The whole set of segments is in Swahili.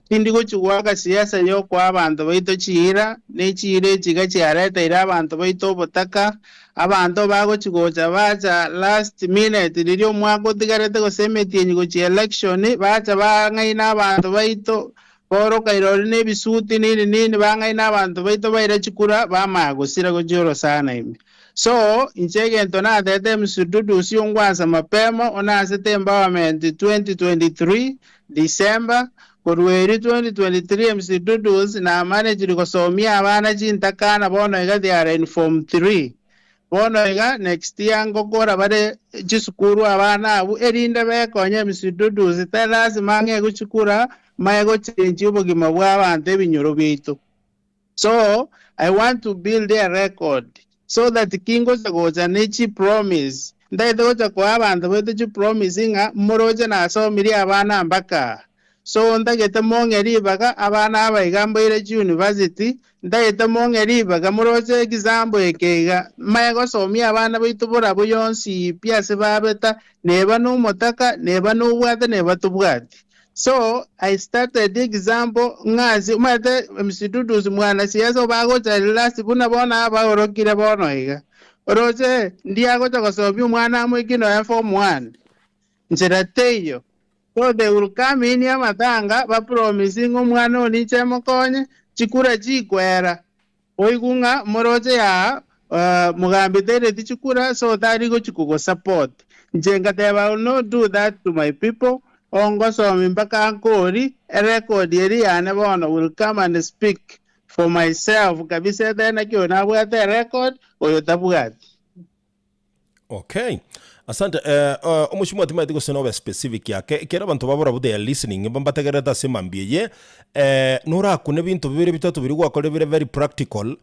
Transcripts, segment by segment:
Tindigo chiwaka siasa yo kwa abantu baito chira nechire chiga chiareta ira abantu baito botaka abantu bago chigocha bacha last minute lirio mwako tigarete gosemeti nyigo chi election bacha bangaina abantu baito boro kairori nebisuti nini bangaina abantu baito baira chikura bamago sira go joro sana imi. So inchege ntona tete msududu usiongwanza mapema onasete empowerment 2023 December Kurweri 2023 MC Dudus na manage kusomia abana chintakana bono iga they are in form 3 bono iga next year ngokora bare chisukuru abana abu erinde bekonye MC Dudus telasi mange guchukura maego chenji ubugima bw'abantu ebinyoro bitu. So I want to build a record so that kingo zagoza nechi promise ndaite gocha kwa abantu betu promising moroje na asomiri abana mbaka. So ndagete mongeri baga abana abayigambo ire university ndagete mongeri baga muroje example ekega maego somi abana bitubura buyonsi piase babeta neba no motaka neba no bwate neba tubwati. So I started the example ngazi umate msidudu mwana siyaso bago cha last buna bona abaorokire bono iga oroje ndiago cha kosobi mwana amwikino ya form 1 njerateyo. So they will come in ya matanga ba promising umwana oni chemo konye chikura chikwera oigunga moroje ya mugambi tere chikura so that go chikugo support njenga they will not do that to my people ongo so mpaka ankori record yeri ane bono will come and speak for myself kabisa tena kiona bwate record oyo tabwati. Okay. Asante omushimo atima tiko senobe specific ya kera bantu babura bude listening bambategereta semambie nora kune bintu bibiri bitatu biri gwakore bire very practical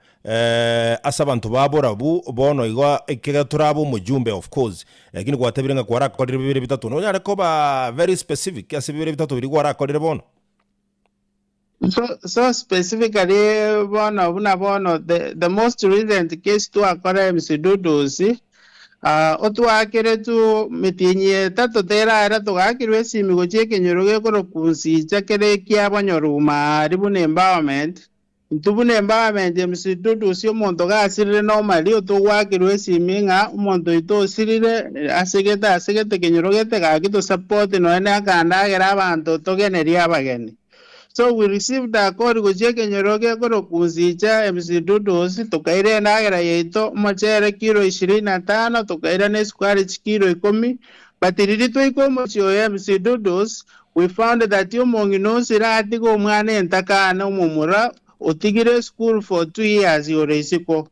asa bantu babura bu bono igwa kega turabo mujumbe of course lakini kwatebirenga kwara kore bibiri bitatu no nyare ko ba very specific asa bibiri bitatu biri gwara kore bono. So specifically bono the most recent case to akore msidudusi otu akere tu mitinye tato tera era to akirwe simi goche kenyoroge koro kunsi chakere kia banyoruma ribune empowerment ntubune empowerment msidudu sio monto ga asirire normally otu akirwe simi nga monto ito sirire asegete kenyoroge te ga kito support no ene akanda gera abantu to generia abageni. So we received a call goche kenyoroge koro kunsi cha msidudu tukaire na gera yeto machere kilo 25 tukaire na sukari kilo 10 batiriri to ikomo chyo msidudu we found that yo mongino sirati go mwana entakana umumura otigire school for 2 years yoresiko.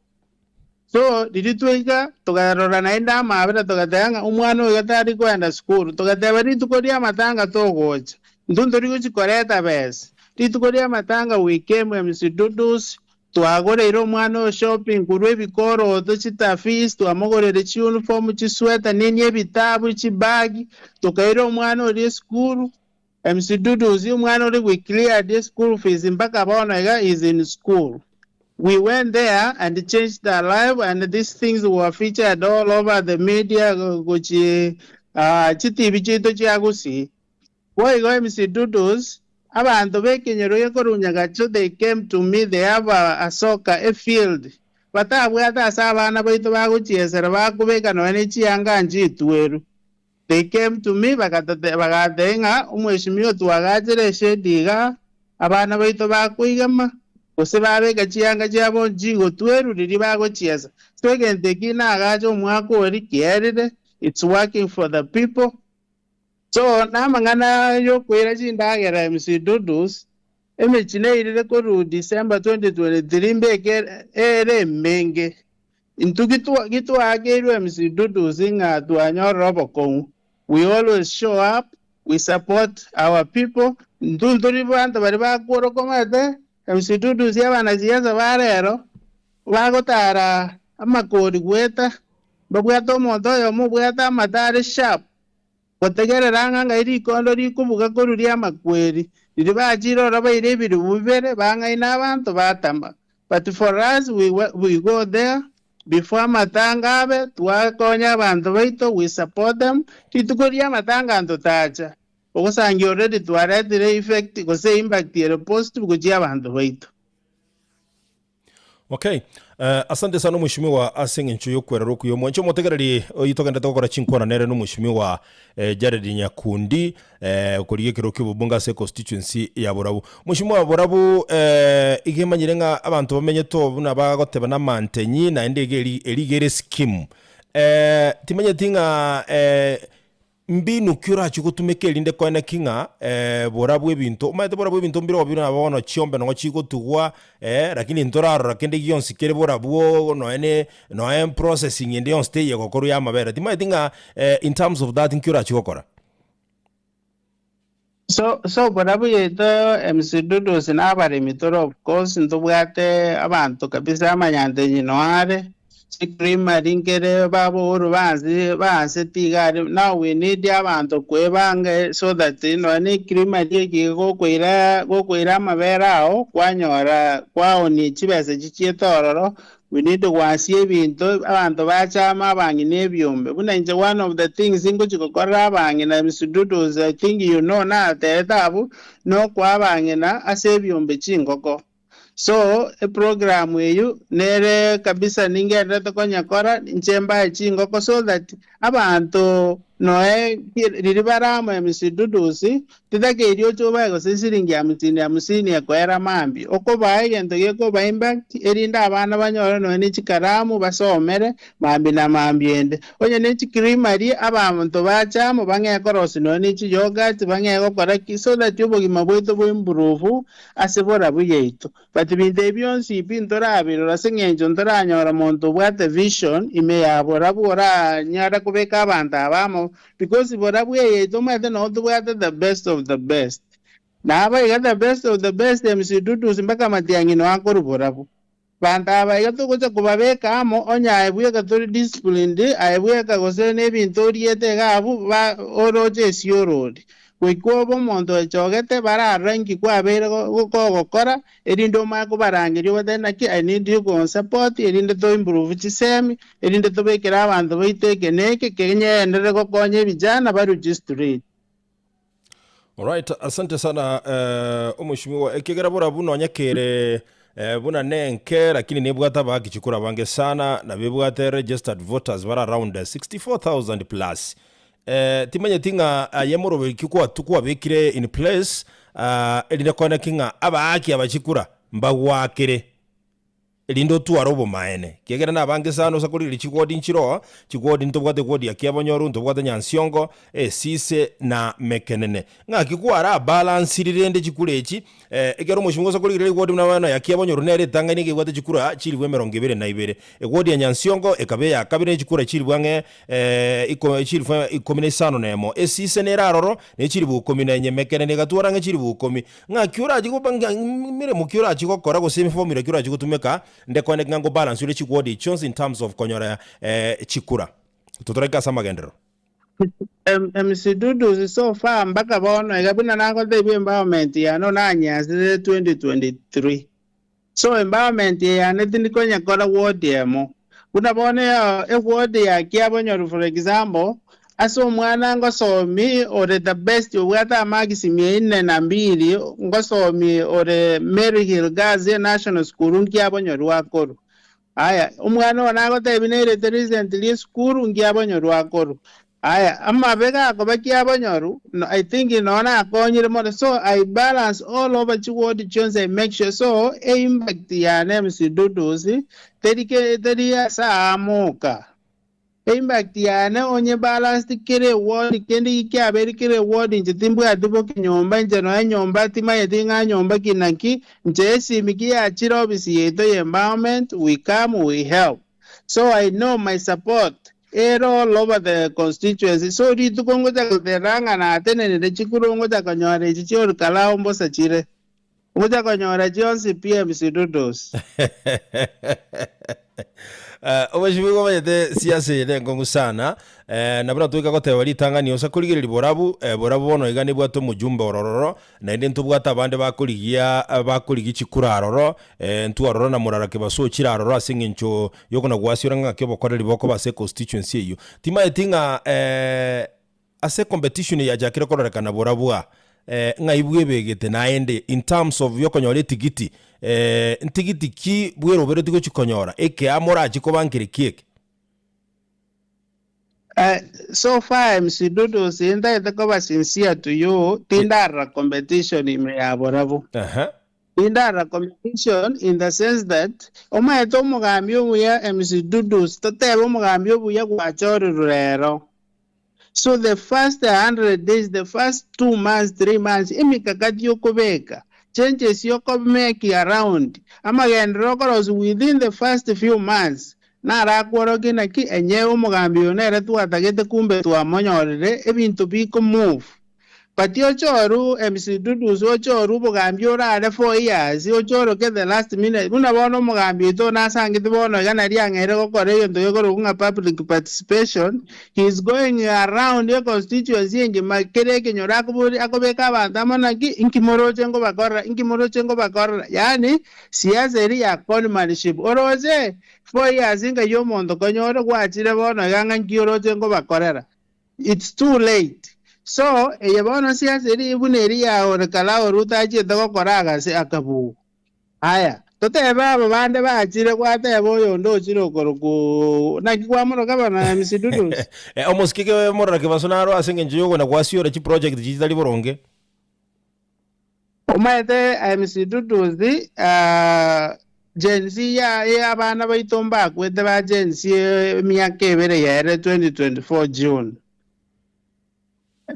So didi tuika tukarora naenda mabera tukatanga umwana ugatari kwenda school tukatebari tukodia matanga togocha ndundori kuchikoreta bes titukodia matanga we came msidudus tuagore iro mwana shopping kurwe bikoro tochita fees tuamogorere chi uniform chi sweater nini bitabu chi bag tukairo mwana ori school msidudus mwana ori we clear the school fees mpaka bona is in school. We went there and changed their life, and these things were featured all over the media gochi chitivi chito chiagusi boy go msidudus abantu bekenyero korunyagacho they came to me. They have a soccer a field batabwata asabana baito baguchiesera bakubeka no ene chianga njitweru. They came to me bagatenga umweshimio tuagajere shediga abana baito bakuigama ose babeka chianga chabo jigo tweru riri baguchiesa twegente kina agacho mwako ori kierire. It's working for the people. So namangana yo kwera chindagera msidudus emechine irire koru December 2023 mbeke ere menge intukitu agerwe msidudus inga tuanyoro bokon. We always show up, we support our people. Ndunduri bantu bari bakoro komate msidudus yabana siasa barero bagotara amakori gweta babwato moto yo mubwata matare sharp kotegere ranga iri kondo rikubuga koruri amakweri ribajiro rabaire biri bubere banga ina abantu batamba. But for us we go there before matanga abe twakonya abantu baito we support them titukoria matanga ndo tacha okusangi already twaretire effect gose impact yere positive kuchia abantu baitu. Okay. Asante sana mheshimiwa Asengencho yokwera roku yo mwancho motegereri oyitogenda tokora chinkora nere no mheshimiwa Jared Nyakundi kuriye kirokyo bubunga se constituency ya Borabu. Mheshimiwa Borabu igemanyirenga abantu bamenye to buna bagoteba na mantenyi na ndege erigere scheme. Timenye tinga mbinu kyura chikutumeke linde kwa kinga Borabu ebinto umaite Borabu ebinto mbiro bino abona chiombe no chikutugwa lakini ntoraro rakende gionsi kere Borabu no en processing inde on stay yokoro ya mabera timaite tinga in terms of that kyura chikokora. So Borabu yeto MC Dudu sinabare mitoro of course ntubwate abantu kabisa amanyande nyinoare Sikrima ringere babo urubanzi tigari. Now we need abantu kwebanga so that ni krima digi go kwira mabera ao kwanyora kwao ni chibese chichitororo. We need to wasi ebintu abantu bachama abangi nebyombe. Buna nje one of the things ingo chikokora abangi na misududu I think you know na tetabu no kwa abangi na asebyombe chingoko. So a program weyu nere kabisa ningenda tokonya kora nchemba chingoko so that abantu noe riribarama misidudusi tidake irio choba go sisiringi ya musini ya kwera mambi okoba egento yeko ba impact erinda abana banyora no ni chikaramu basomere mambi na mambiende onye ni chikirimari abantu bachamo bange korosi no ni chiyoga bange gokora so that yobogima bweto bwimburufu asebora buyeito but binde byonsi pintora abiro rasengenjo ntoranyora muntu bwate vision ime yabora bora nyara kubeka abantu abamo because Borabu yeito mate no tubwate the best of the best. Na aba iga the best of the best MC Dudu simbaka matiangi no akuru Borabu. Banta aba iga tukucha kubabeka amo onya aibuye katuri disciplined aibuye kagose nebintori yete gabu ba oroje siorodi. Kwikobo mondo chogete bara rangi kwa bere gukora erindo mako barangiri wadena ki I need you go support erindo to improve chisemi erindo to bekera abantu baiteke neke kenye ndere gokonye bijana baru register. Alright, asante sana mheshimiwa ekegera Borabu no nyakere buna nenke lakini nebwata bakichikura bange sana na bebwata registered voters bara around 64,000 plus. Timanye tinga yemoro bikikuwa tukwa bekire in place elinde kona kinga abaki abachikura mbagwakire elindo tu arobo maene kegera na bange sano sakuri chigodi nchiro chigodi ntobwate godi yakiabonyoru ntobwate nyansiongo sise na mekenene ngakikuwa ara balance rirende chikurechi egero mushimungo sakuri rile godi mwana yakiabonyoru nere tangani gegwate chikura chiri bwe 22 egodi ya nyansiongo ekabe ya kabire chikura chiri bwange iko chiri fa ikomine sano nemo sise nera roro ne chiri bu komine nye mekenene gatwara nga chiri bu komi ngakiura chigobanga mire mukiura chigokora go semi formula kiura chigutumeka ndekone ngango balance ule chigodi chons in terms of konyora chikura tutoreka samagendero MC Dudu so far mbaka bono egabuna nako the environment ya no nanyasi 2023 so environment ya netini konya kora ward yemo kuna bone ward ya kiabonyoru for example aso mwana ngosomi ore the best wata magisi 402 ngosomi ore Mary Hill Gazi National School nkiabonyoru akoro aya umwana wanako tebinere the recently school nkiabonyoru akoro aya amma bega ko bakiabonyoru I think inona akonyire mo so I balance all over chiwodi chons I make sure so impact ya MC Duduzi tedike sa amoka impact yana onye balance kire word kendi ikabere kire word njitimbu adubo kinyomba njano nyomba tima yedinga nyomba kinaki njesi miki achira obisi yeto environment we come we help so I know my support all over the constituency so ritu kongo ta ranga na atene ne chikurongo ta kanyore chichor kalao mbosa chire ngoja kanyora jonsi PMC Dudos obashibwo bayete siasa yede ngongu sana nabura tuika kote wali tangani osa kuligirira Borabu Borabu bono igani bwato mujumba orororo na inde ntubwata abande bakurigia chikura aroro ntu aroro na murarake baso chira aroro asingincho yokona gwasira ngake bokorera boko base constituency iyo tima etinga ase competition ya jakire kororekana borabwa ngaibwe begete naende in terms of yokonyora tigiti ntigiti ki bwero bero tigo chikonyora eke amora chikobankire kieke. So far MC Dudu sinda itakoba sincere to you tindara competition imeyaborabu. Tindara competition in the sense that omaeto mugambyo buya MC Dudu totebo mugambyo buya gwachoro rero. So the first 100 days, the first 2 months, 3 months, imikakati yokobeka, changes make around. Amagendrokoros within the first few months. Na rakworoki na ki enye umugambyo nere tuatagete kumbe tuamonyorere ebintu biko move. But yochoru MC Dudu yochoru mugambyo rare 4 years yochoru ke the last minute una bono mugambyo to nasangite bono yana riangere kokore yonto yokoro kunga public participation. He is going around your constituency ngi makere kenyora akuburi akobeka bandamana ki inkimoroche ngo bakora yani siasa eri ya conmanship oroze 4 years inga yomondo konyoro gwachire bono ganga nkioroche ngo bakorera. It's too late. So, yebono siasa eri ibuneri ya orekala oruta chito koraga se akabu. Aya, toteba abande bachire kwatebo yondo chiro koroku nakikwamoro kabana MC Dudu. Omoskike morara kebasonaro asenge njogo na kwasiora chi project chitali boronge. Omaete MC Dudu Gen Z ya abana baitomba kwete ba Gen Z miyake ebere ya 2024 June.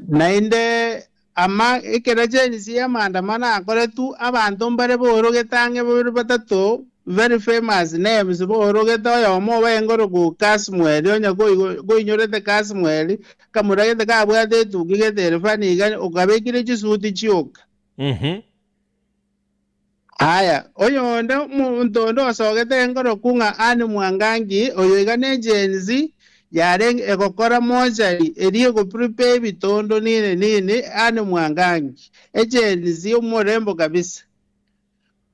Nainde ama Gen Z maandamano akore tu abantu mbare boro getange boro batato very famous names boro getoyo mo bengoro ku Kasmuel onya go inyorete Kasmuel kamuragete kabwate tu gigete fani ga okabekire chisuti chioka. Aya, oyo ndo sogete ngoro kunga ani mwangangi oyo igane Gen Z yareng ekokora moja eriyo go prepare bitondo nini ani mwangangi Gen Z umurembo kabisa.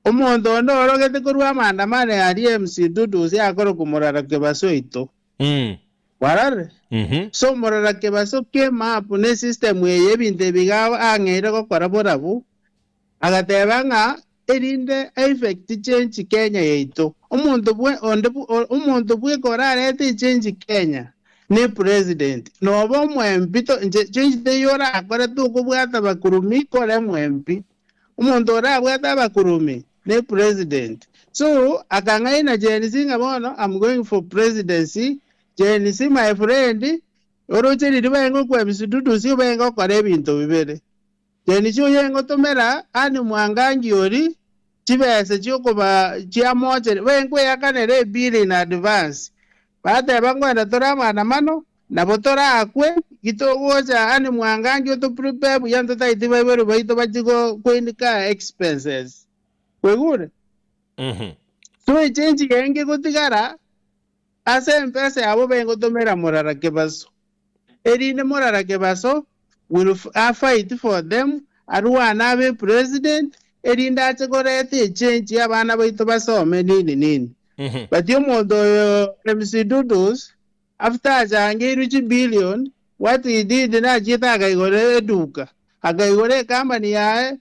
Omondo ndo orogete kurwa maandamano ya MC Dudu ya akoro kumurara kebaso ito. Warare? So murara kebaso kema pune system ye binte biga angere kokora borabu agatebanga erinde effect change Kenya yeito. Umuntu bwe korarete change Kenya ni president. No bo mwempito change de yora akora tu kubwata bakurumi kore mwempi. Umuntu ora bwata bakurumi ni president. So akangaina Gen Z ngabono I'm going for presidency. Gen Z my friend oroche ribengo kwa MC Dudu si bengo kore bintu bibere. Gen Z yengo tomera ani mwangangi ori chibese chyokoba chiamoche wengwe yakanere bill in advance. Bate bangwenda tora maandamano na botora akwe gitogoja ani mwangangi oto prepare buyanto taiti baibero baito bachigo kwendika expenses. Kwegure? So change yenge gotigara ase mpese abo bengo tomera morara kebaso. Erine morara kebaso will fight for them aruwa nabe president erinda chegorete change abana baito basome nini. But you modo MC Dudus after jange billion what he did na jita agaigore duka agaigore company yae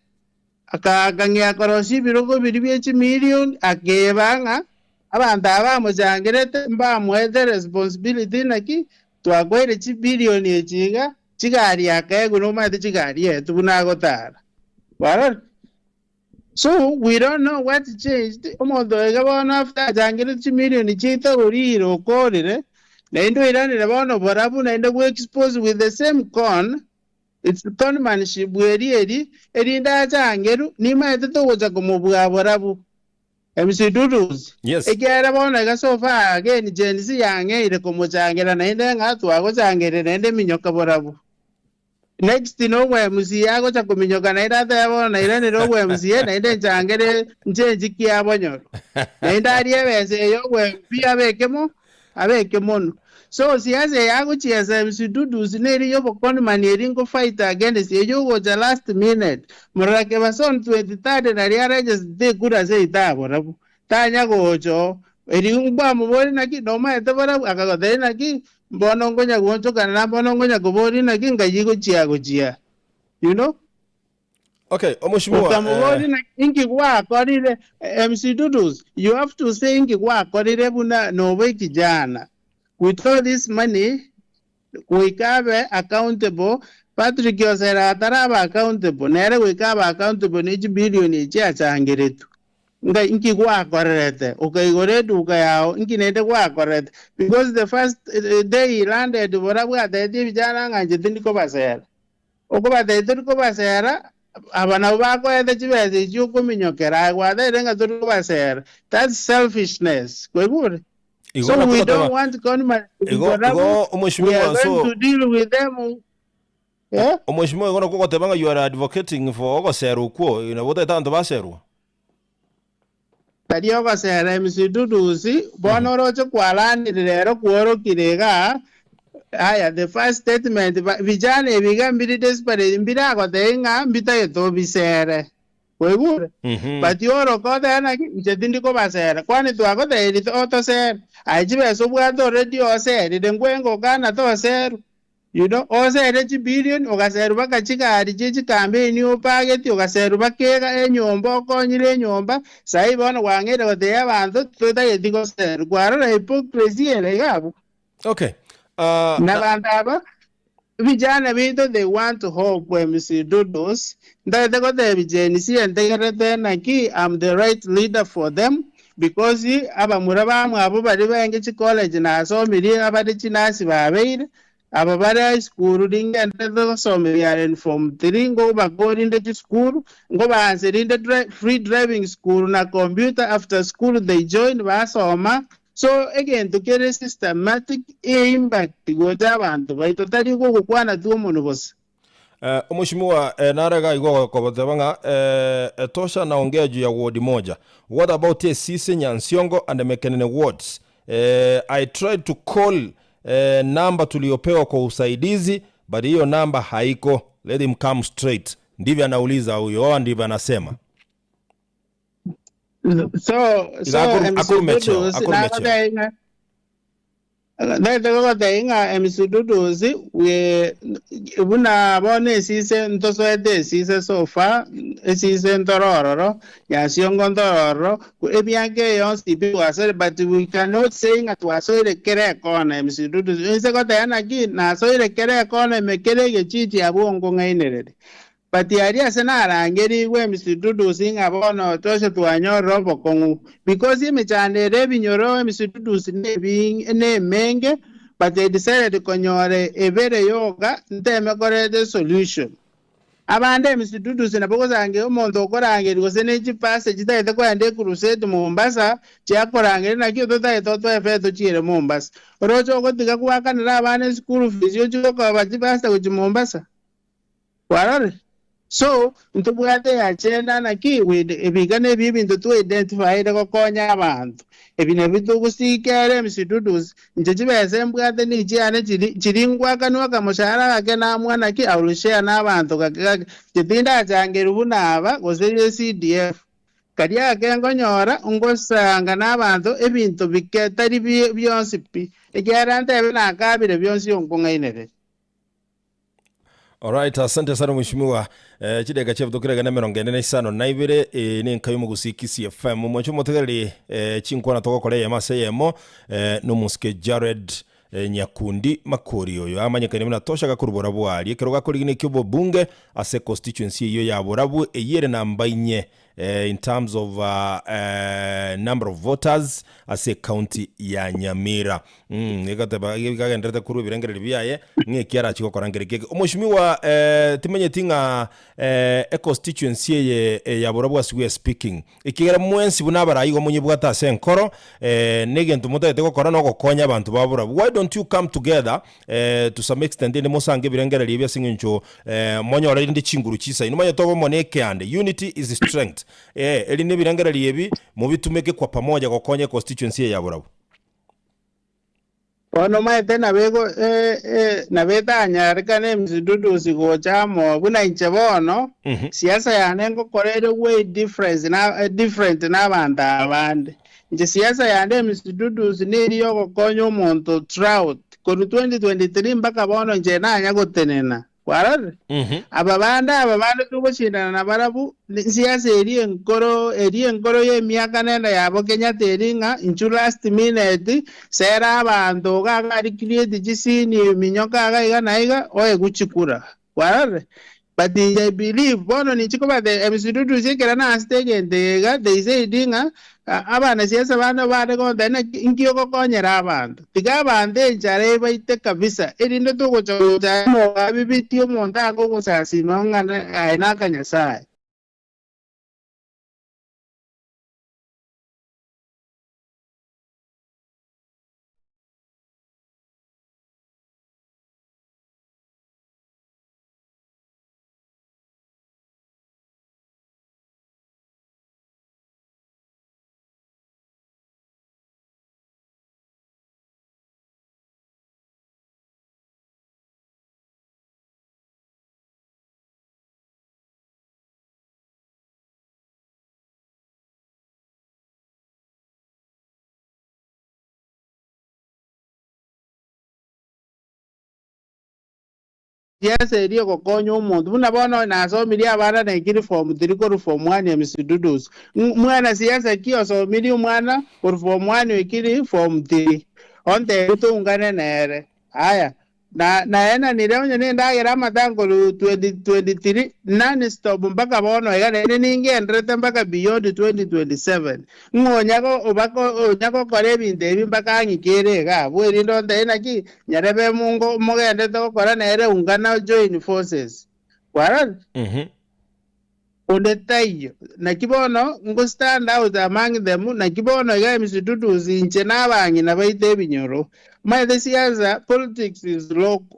akagangia korosi birogo biribiye million akebanga abantu abamujangirete mbamwete responsibility naki twagwere billion echiga chigari akego no mate chigari etu bunagotara. Well, so we don't know what changed. Omodo egabona after jangire million chita uriro korire naindo irani rabono borabu naindo go expose with the same con. It's the conmanship bweri erinda jangeru nima eto goja komobwa borabu MC Dudus. Yes. Egera bona ga so far again Gen Z yange ire komojangera nainde ngatu ago jangere nainde minyoka borabu. Next no we MC yago cha kuminyoka naida tebo naida no we MC nainde jangere njenji kia bonyo. Naida riebese yo we pia abekemo. So siasa yago chiasa MC Dudu sineri yo bokoni manieringo fight against yo go the last minute. Murake bason 23rd na riara just de kura se itabo rabu. Tanya gojo eri ungba mubori naki noma etebara akagote naki bono ngonya goncho kana bono ngonya gobori na kinga yigo chia you know. Okay, Mheshimiwa Ukamubori na ingi kwa korire MC Dudus, you have to say ingi kwa korire buna nowe kijana. With all this money wikabe accountable. Patrick Yosera ataraba accountable nere wikaba accountable ni bilioni cha changeretu nga inki kwa korete ukaigoretu ukayao inki nende kwa korete because the first day he landed borabwa tete bijana nganje tindiko basera okuba tete ko basera abana bako ete chibeze chuko minyokera kwa tete nga tindiko basera. That's selfishness kwebure. So we don't want to to deal with them. Yeah. Mheshimiwa ngono kokotebanga you are advocating for ogoseru kwo inabote tanto baseru. Tadi ogosera MC Dudusi bono rocho kwalani lero kworo kirega. Aya the first statement vijana ebiga mbiri desperate mbira gotenga mbita yeto bisere. Kwebure. But yoro kode na njetindiko basera kwani twagote eri otosera. Ajibe sobwato radio osera dengwengo kana to seru. You know, osere billion ogaseru bakachikari chichi campaign opageti ogaseru bakega enyomba okonyire enyomba sai bono wangere gote abantu tutayetigo seru kwaro hypocrisy ele yabo. Okay. Na bandaba vijana bito they want to hope when MC Dudus ndate gote bijeni si entegrate na ki I'm the right leader for them because abamura bamwe abo bari benge chi college na so miri abari chinasi babeire ababara school ringa ndado some yaren from 3 go back go in the school go answer in the free driving school na computer after school they join basoma. So again to get a systematic impact go tabantu baito tari go kwana tu umuntu bose. Mheshimiwa narega igo kobotebanga tosha naongea juu ya ward moja. What about Sisi Nyansiongo and the Mekenene wards? I tried to call namba tuliopewa kwa usaidizi but hiyo namba haiko. Let him come straight. Ndivyo anauliza huyo, ndivyo anasema. So MC Dudus we buna bone sise ntoso ede sise sofa sise ntororo ya siongo ntororo ebiange yon sipi wasere but we cannot saying at wasere kere kona MC Dudus nse kota yana ki na soire kere kona mekere ge chichi abongo ngainere. But the idea is not angry when Mr. Dudu sing about no tosha to anyo robo kongu because he mechande revenue ro Mr. Dudu being ne menge but they decided to konyore a very yoga nteme kore the solution. Abande Mr. Dudu sina bokoza ange omonto korange because energy passage ita ko ande crusade Mombasa chia korange na kiyo tota itoto efeto chire Mombasa rocho ko tiga kuwaka na abane school fees yo chuko bajipasta ku Mombasa warare. So, ntubwate agenda na ki with ebigane bibintu to identify the konya abantu. Ebine bitu kusikere MC Dudus njejibeze mbwate ni jane chiringwa kanwa kamushara ake na mwana ki awushare n'abantu kitinda ajangera ubunaba gozeye CDF. Kari ake ngonyora ngosanga n'abantu ebintu biketari byonsipi. Egerante ebina kabire byonsi yonkongainere. Alright, asante sana mheshimiwa. Chidega chefu tukirega na merongene na isano naibire ni nkayumu gusikisi FM mwacho motegari chinkwana toko kole ya masa yemo numuske Jared Nyakundi Makori oyo amanya kane muna tosha gakurubora bwali ekero gakorigine kyobo bunge ase constituency iyo ya borabu eyere namba inye in terms of number of voters ase county ya Nyamira. Negateba gagendete kuru birengere biyaye ngekiara chiko korangereke omushimiwa timenye tinga constituency ya borabu as we are speaking ikigera mwensi bunabara igo munye bwata senkoro negento mutete ko korana ko konya abantu baburabu. Why don't you come together to some extent in mosange birengere libya singincho monyo rindi chinguru chisa inumanya tobo moneke ande unity is strength. Eli nebirangara liebi mubitumeke kwa pamoja kwa konye constituency ya borabu. Ono maete na bego na betanya rekane mzidudu sigo chamo buna inchebono siasa ya nengo korere way different na banda abande. Nje siasa ya nde mzidudu siniri yoko konyo monto trout koru 2023 mpaka bono njena nyagotenena kwarare ababanda tuko shindana na barabu siasa eri enkoro ye miaka nenda yabo Kenya teringa inchu last minute sera abantu gagari create jisini minyoka gaiga naiga oye guchikura kwarare. But I believe bono ni chiko ba the MCDudu sikera na stage ndega they say dinga abana siasa bana bade ko dana inkiyo ko konyera abantu tiga bande jare baite kabisa erindo to ko cha mo abibitio monta ko ko sasi mangana aina kanyasai. Siasa eri ko konyo umuntu buna bono nasomiria abana na ikiri form 3 ko form 1 MCDudu mwana siasa kiyo somiri umwana ko form 1 ikiri form 3 onte utungane nere haya na ena nireonye nenda agera matango 2023 nani stop mpaka bono igane ningendrete mpaka beyond 2027 ngonyako onyako kore binde mpaka angikere ga bweri ndonde ena ki nyarebe mungo mogende to kora nere ungana join forces kwara ondetayo na kibono ngo stand out among them na kibono ga MCDudu zinche nabangi na baite binyoro my the siasa politics is local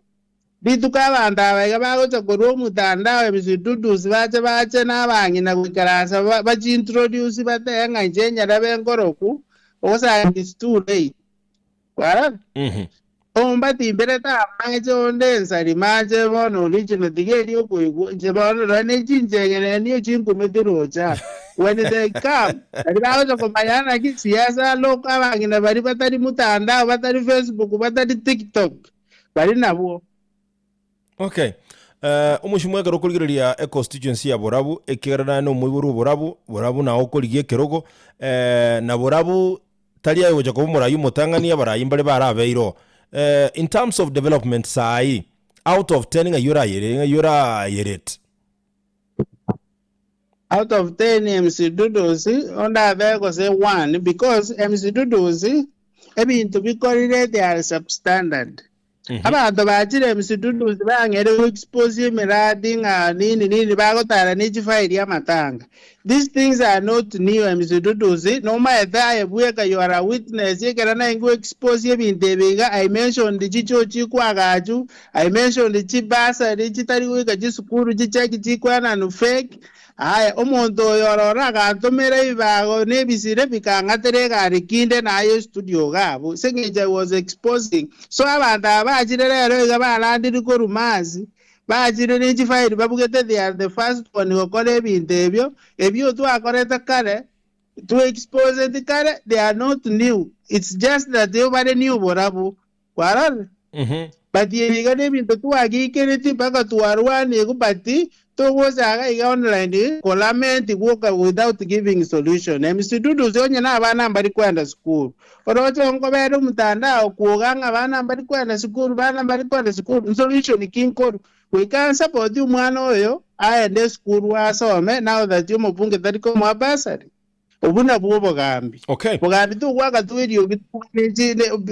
bitu kabanda abaiga bagocha korwo mutandao MCDudu bache nabangi na kukarasa bachi introduce batenga njenya rabe ngoroku osa is too late kwara ombati bereta maje ondensa rimaje bono original digeri okuigu je bono rane jinjengene niyo chinkumeterocha when they come bagocha kumayana ki siasa local abangi na bari batari mutandao batari Facebook batari TikTok bari nabo. Okay. Umushimwe garo kurigiria constituency ya Borabu ekigarana no muiburu Borabu na okorigie kerogo na Borabu tali ayo jako murayu mutangania barayi mbale barabeiro in terms of development sai out of 10 yura yeret out of 10 MCDudu onda bego say 1 because MCDudu ebintu bikorire they are substandard. Abantu bajire MCDudu bangere expose miradi nga nini bagotara n'igifile y'amatanga. These things are not new MCDudu no matter ebweka you are a witness yekera na ngo expose ebintu biga I mentioned chicho chikwagaju I mentioned chibasa chitari weka chisukuru chichaki chikwana no fake aya omuntu yorora gatomera ibago nebisire bikangaterega arikinde na ayo studio gabo sengeje was exposing so abantu abajire rero gabalandiri ko rumazi bajire n'igifile babugete they are the first one gukora ebintu ebyo twakoreta kare to expose the kare they are not new it's just that they were new Borabu kwarare but yiga n'ebintu twagikereti baka twarwane kubati to was aga online comment work without giving solution MCDudu zonye na abana mbari kwenda school orocho ngobero mutandao kuoganga abana mbari kwenda school bana mbari kwenda school solution kinkoro we can support umwana oyo aende school wasome now that you mubunge that ko mabasari obuna bubo gambi okay bogambi tu waka tuirio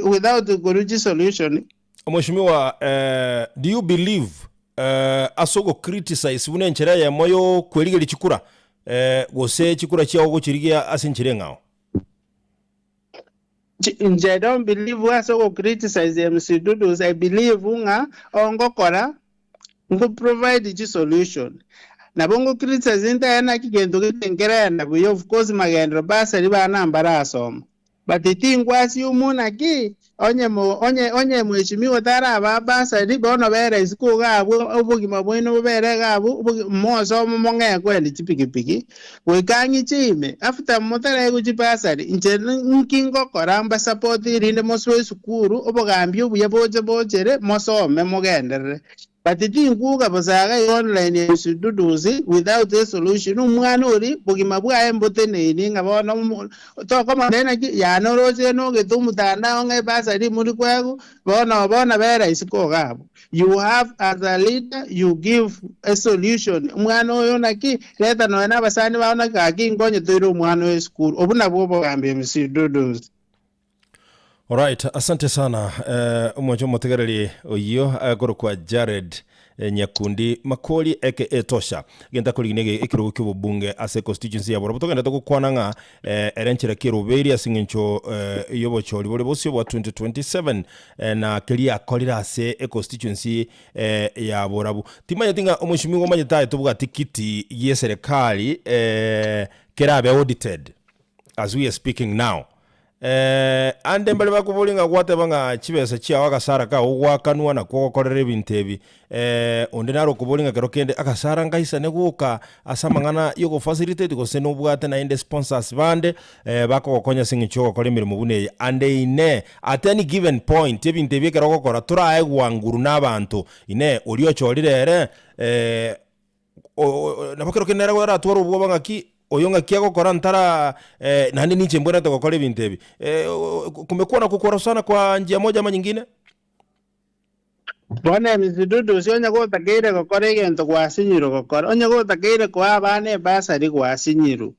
without a solution. Mheshimiwa do you believe asogo criticize bune nchera ya moyo kweliga chikura gose chikura chiao go chirigia asinchire ngao I don't believe asogo criticize MCDudu I believe unga ongokora ngo provide the solution na bongo criticize nta yana kigendo kitengera na buyo of course magendo basa riba nambara asoma batitingwasi umunaki onye mheshimiwa tara baba sadi bono bere isiko gabu obugima bwino bere gabu moso monge kweli chipikipiki wekangi chime after motara kuchipasari inje nkingo koramba support irinde moswe sukuru obogambi obuye bochere mosome mogendere batitinguga basaga online yisududuzi without a solution umwana uri bugima bwaye mboteneni ngabona to kama ndena ya noroje no getumutanda ngai basari muri kwagu bona bera isiko gabo. You have as a leader, you give a solution. Umwana oyo naki leta no na basani baona kaki ngonye toiro umwana we school obuna bobo gambe msiduduzi. Alright, asante sana. Umwanjo motegereri oyo agoro kwa Jared Nyakundi Makoli aka Tosha genda kuliginege ikirugo cy'ubunge ase constituency ya Borabo togenda tukwananga erenchera kiruberi asingencho yobocho libole bosyo bwa 2027 na kelia akolira ase constituency ya Borabo timanya tinga omushimi ngo manyita tubuga tikiti yeserekali kerabe audited as we are speaking now. Ande mbale bakubulinga kwate banga chibese chia wakasara ka ugwakanwa na kokorera ebintebi onde naro kubulinga kero kende akasara ngaisa neguka asamangana yoko facilitate ko seno bwate na inde sponsors bande bakokonya singicho ko emirimo buneye ande ine at any given point ebintebi kero kokora turae gwanguru nabantu ine oliyo cholirere nabakero kenera gwara twaro ubwo banga ki oyonga kiago korantara nani niche mbona tokokole bintebi kumekuwa na kukorosana kwa njia moja ama nyingine bwana mzidudu sionya ko takeire kokore gento kwa sinyiro kokore onya ko takeire kwa abane basari kwa sinyiru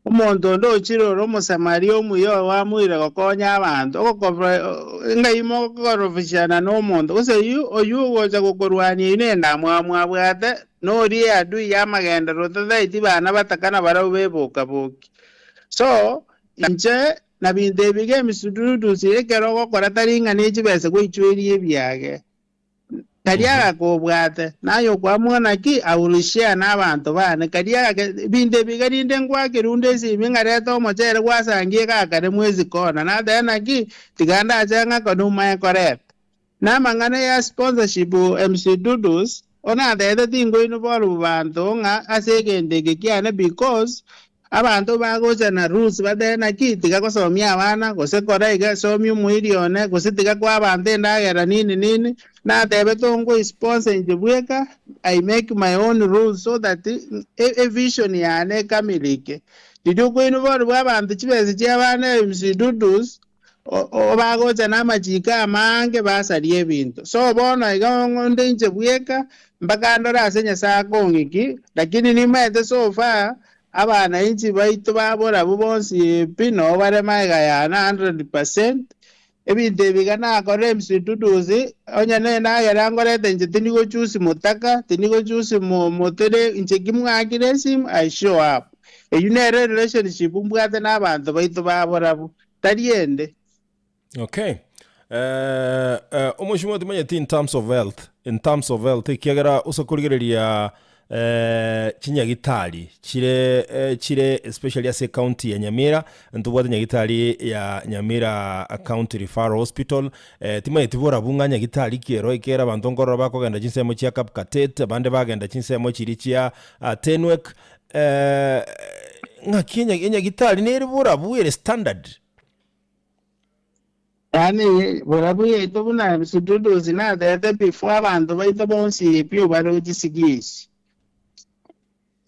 umuntu ndo chiro romo samario muyo wa muire kokonya abantu ngaimo korofishana no muntu use oyu goza kokorwani ine ndamwa bwate no ri adu ya magenda rotha iti bana batakana barabe bokaboki so inje na binde bige misududu sirekero kokora taringa nechi bese ko ichweri ebyage kariya ko bwate nayo kwa mwana ki awulishia n'abantu bane kariya binde bigarinde ngwa kirunde simingareto mochere kwasangie kakare mwezi kona na dena ki tiganda ajanga konuma correct na mangane ya sponsorship MC Dudus ona dede tingo ino bolu bantu nga asegende kiane because abantu bagoja na rules badena kitiga kosomia abana gose kora iga somi umwilione gose tiga kwa abantu ndagera nini na tebe tongo sponsor njibweka I make my own rules so that a vision yane kamilike didu ko ino bolu abantu chibeze cyabana MC Dudus obagoja na majika amange basalie bintu so bona iga ngonde njibweka mpaka ndora asenya sakongiki lakini nimete so far abana inchi baitu babora bubonsi pino bare maiga ya 100% ebinde bigana akore msiduduzi onya nena yarangorete nje tinigo chusi mutaka tinigo chusi motere inche kimwakire sim I show up unere relationship mbwate n'abantu baitu babora tariende. Okay. Umushimo tumanye in terms of health kiagara usakurigereria chinyagitari chire especially as a county ya Nyamira ntubwate nyagitari ya Nyamira County Referral Hospital timanye tibora bunga nyagitari kero ikera abantu ngorora bakogenda chinsemo chia Kapkatet bande bagenda chinsemo chirichia Tenwek ngakinya nyagitari neribura buere standard yani burabuye itobuna msidudu zina dete before abantu baito bonsi pio baro jisigisi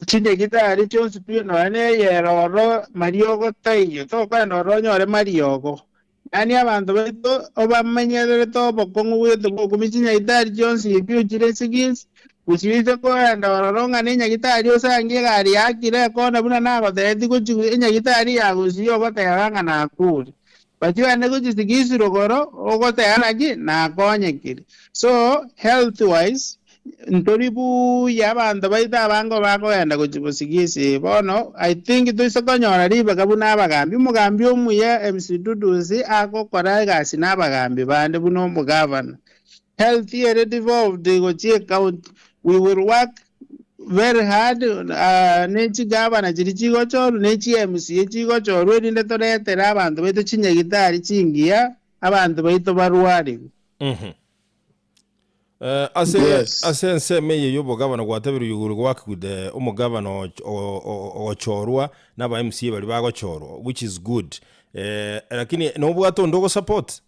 chinde gitari chonsi pio no ane yeroro mariogo tayo to kwano ronyore mariogo yani abantu baito obamenyere to bokongu weto kumichinya gitari chonsi pio chire sigisi usibite ko ndaroronga ninya gitari osangie gari yakire kona buna nabo dete kuchinya gitari yagusiyo batayanga na kuri Batiwa nego jisigisi rogoro ogote anagi na konyekiri so health wise ntoribu yabanda baita bango bako yanda kujibusigisi bono I think tuiso konyora riba kabuna abagambi mugambi omuye MC Duduzi ako kora gasi nabagambi bande buno mu governor health here devolved go check out we will work very hard nechi gavana chiri chigo choru nechi MCA chigo choru erinde toretera abantu baitu chinyagitari chingia abantu baitu barwari. Ase nseme yobo gavana gwatebera yuguru gwakude umugavana ochorwa n'aba MCA bari bagochorwa, which is good. Lakini nobu atondo go support.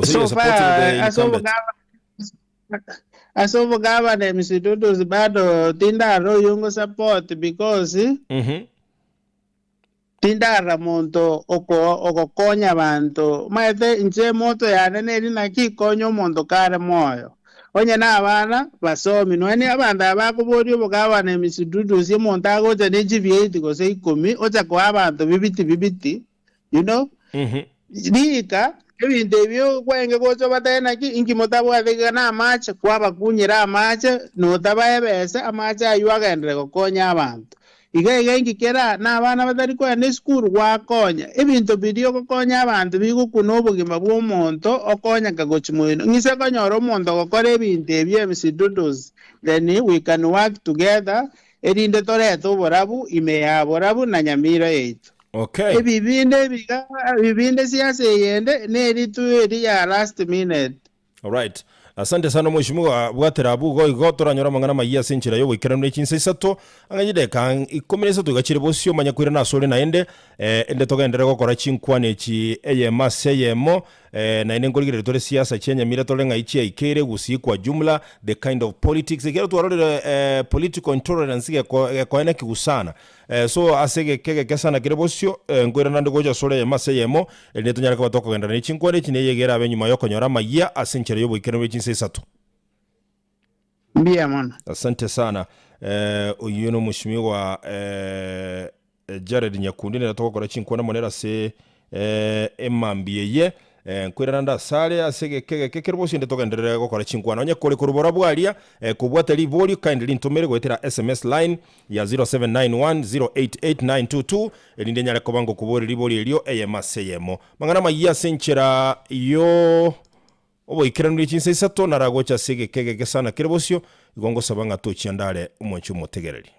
So far asobo gavana MC Dudu bado tindaro yungo support because tindara muntu okokonya abantu maete nje moto yane neri nakikonyo muntu kare moyo onye n'abana basomi none abantu abakubori obugabana MC Dudu si muntu agoje n'GV8 gose 10 oja kwa abantu bibiti you know lika ebintu ebyo kwenge gocho batena ki ingi mutabwathika na amache kwaba kunyira amache notabaebese amache ayuagendere gokonya abantu igege ingikera n'abana batari kwenda school gwakonya ebintu birio gokonya abantu bigukuna obugima bw'omuntu okonya kagochimwino ngise konyora omuntu gokora ebintu ebyo MC Dudus then we can work together erinde toreta oborabu ime ya borabu na nyamiro yetu. Okay. Bibinde siasa yende neri tu eri ya last minute. All right. Asante sana mheshimiwa bwatera bugo igotoranyora mangana mayiya sinchira yo wikera muri kinse isato anganyide kan ikomereza tugachire bosio manyakwira na sole na ende togendera gukora chinkwane chi eyemo na ine ngorigire tore siasa chenya mira tore ngaichi ikere gusi kwa jumla the kind of politics ikero twarore political intolerance kwa ene kigusana so asege kege sana kire bosio ngwira nande goja sole eyemo ende tonyara kwa toko gendera ni chinkwane chine yegera abenyuma yo konyora mayiya asinchira yo wikera muri kinse isato. Mbia mwana. Asante sana. Uyuno mheshimiwa Jared Nyakundi natoka kwa chinkwana monera se emambiyeye kwiranda sale asege kekero bosi ndetoka ndere kwa chinkwana onye kole kurubora bwalia kubwata liboli kindly ntomere gwetera SMS line ya 0791088922 elinde nyala kobango kubori liboli elio eyemaseyemo mangana mayiya senchera yo obo ikiranuri chinse isato naragocha sege kege sana kirebosio igongo sabanga tochi andale umwenchu motegereri.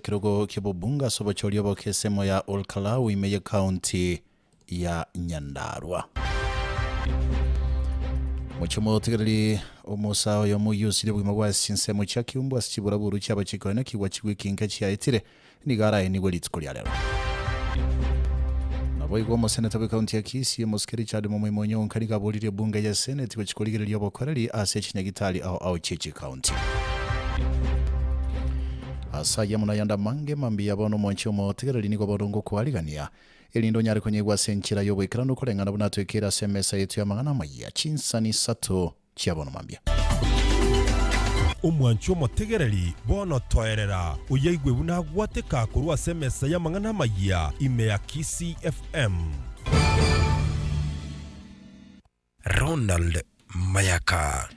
Kirogo kibobunga sobochorio bokesemo ya Olkalau imeye county ya Nyandarua. Muchomo tigali omusa yo muyusire bwimagwa sinsemo cha kiumbu asibura buru cyaba kikone kiwa kigwikinga cyayitire nigara ni gwelitsko lya lero. boigwa museneta wa kaunti ya Kisii Muske Richard Momonyo nkari gabulire bunge ya Senate gukikurigiria bokoreri ase Chinyagitari au Chichi County. Asa ya munayanda mange mambi yabono monchi omotegereri nigo borongo kwarigania elindo nyari konyegwa senchira yobwikira no kurengana bunatwekera semesa yetu ya magana maya chinsani sato chiabono mambia omwanchi omotegereri bono toerera uyaigwe bunagwateka kurwa semesa ya magana maya ime ya Kisii FM. Ronald Mayaka.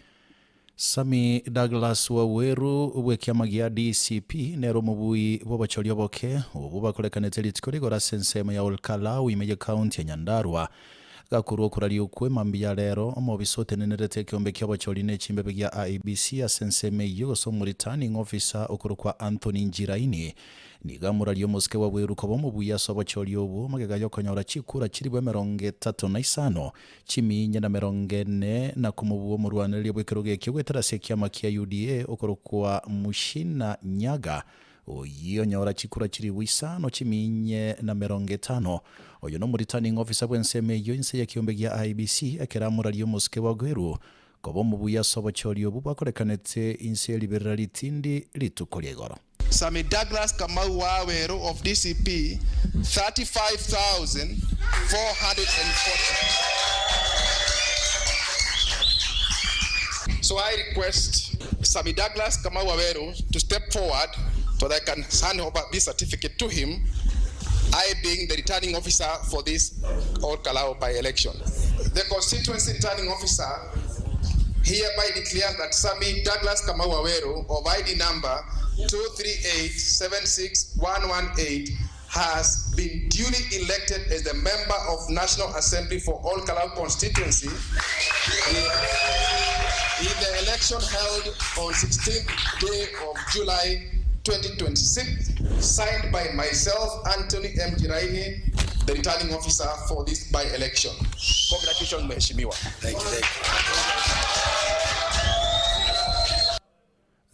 Sami Douglas Waweru wekiama gia DCP nero mubui bobachori boke ubu bakorekanete litkorigora sensema ya Olkalau imeje county ya Nyandarua gakuru kurari ukwe mambia rero omobisote nenerete kiombe ky'abachori n'ekimbebe gya IEBC ya senseme yoso mu returning officer okurukwa Anthony Njiraini nigamura lyo Muske Waweru ko bomubuya so abachori obu magega yo konyora chikura kiribwe 35 chiminya na 40 na kumubuo mu Rwanda lyo bwekeroge kyogwetera sekiama kya UDA okurukwa Mushina Nyaga oyo nyora chikura kiri wisano chiminye na 50 oyo no returning officer bwenseme yo inse ya kiombe gya IEBC ekeramura lyo Muske Waweru kobo mubuya sobo choryo bubakorekanete inse liberality ndi litukolyegoro. Sami Douglas Kamau Waweru of DCP 35,440. So I request Sami Douglas Kamau Waweru to step forward so that I can hand over this certificate to him, I being the returning officer for this Olkalau by-election. The constituency returning officer hereby declares that Sami Douglas Kamau Waweru of ID number 238-76118 has been duly elected as the member of National Assembly for Olkalau constituency in the election held on 16th day of July 2026, signed by myself, Anthony M. Njiraini, the returning officer for this by-election. Congratulations, Mheshimiwa. Thank you.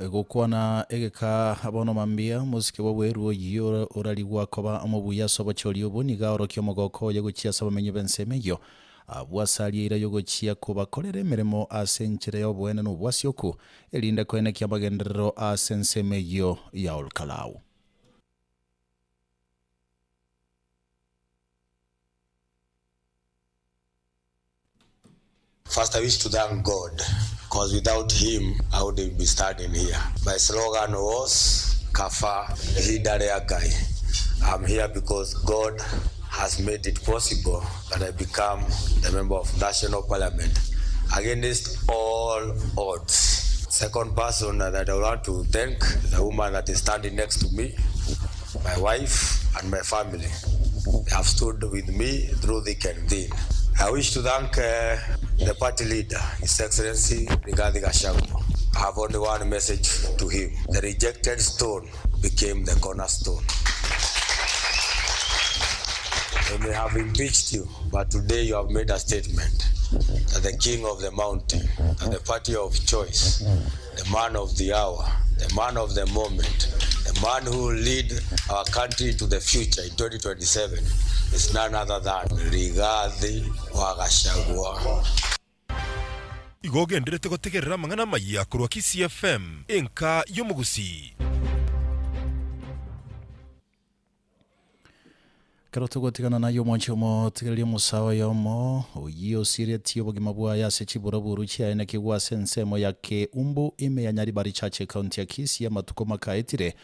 Gukwana egeka abono mambia Muske Waweru yo oraligwa koba amubuya sobachori obuniga orokyo mogoko yegukia sabamenyo bensemeyo abwasalira yogokia kubakorere meremo asenchire yobwene n'ubwasyoku elinda kwene kyamagenderero asensemeyo ya Olkalau. First, I wish to thank God, because without Him, I wouldn't be standing here. My slogan was, Kafa Hidare Agai. I'm here because God has made it possible that I become the member of National Parliament against all odds. Second person that I want to thank, the woman that is standing next to me, my wife and my family. They have stood with me through thick and thin. I wish to thank the party leader, His Excellency Rigathi Gachagua. I have only one message to him. The rejected stone became the cornerstone. They may have impeached you, but today you have made a statement that the king of the mountain, that the party of choice, the man of the hour, the man of the moment, the man who will lead our country to the future in 2027 is none other than Rigathi Gachagua. Igoge ndirete gutegerera mangana maya kurwa Kisii FM enka yomugusi. Karoto gotigana nayo mwancho mo tigeria musawa yomo oyo sireti obogima bwa yase chiburaburu cyane kigwa sensemo yake umbu ime ya Nyaribari Chache County ya Kisii ya matuko makaetire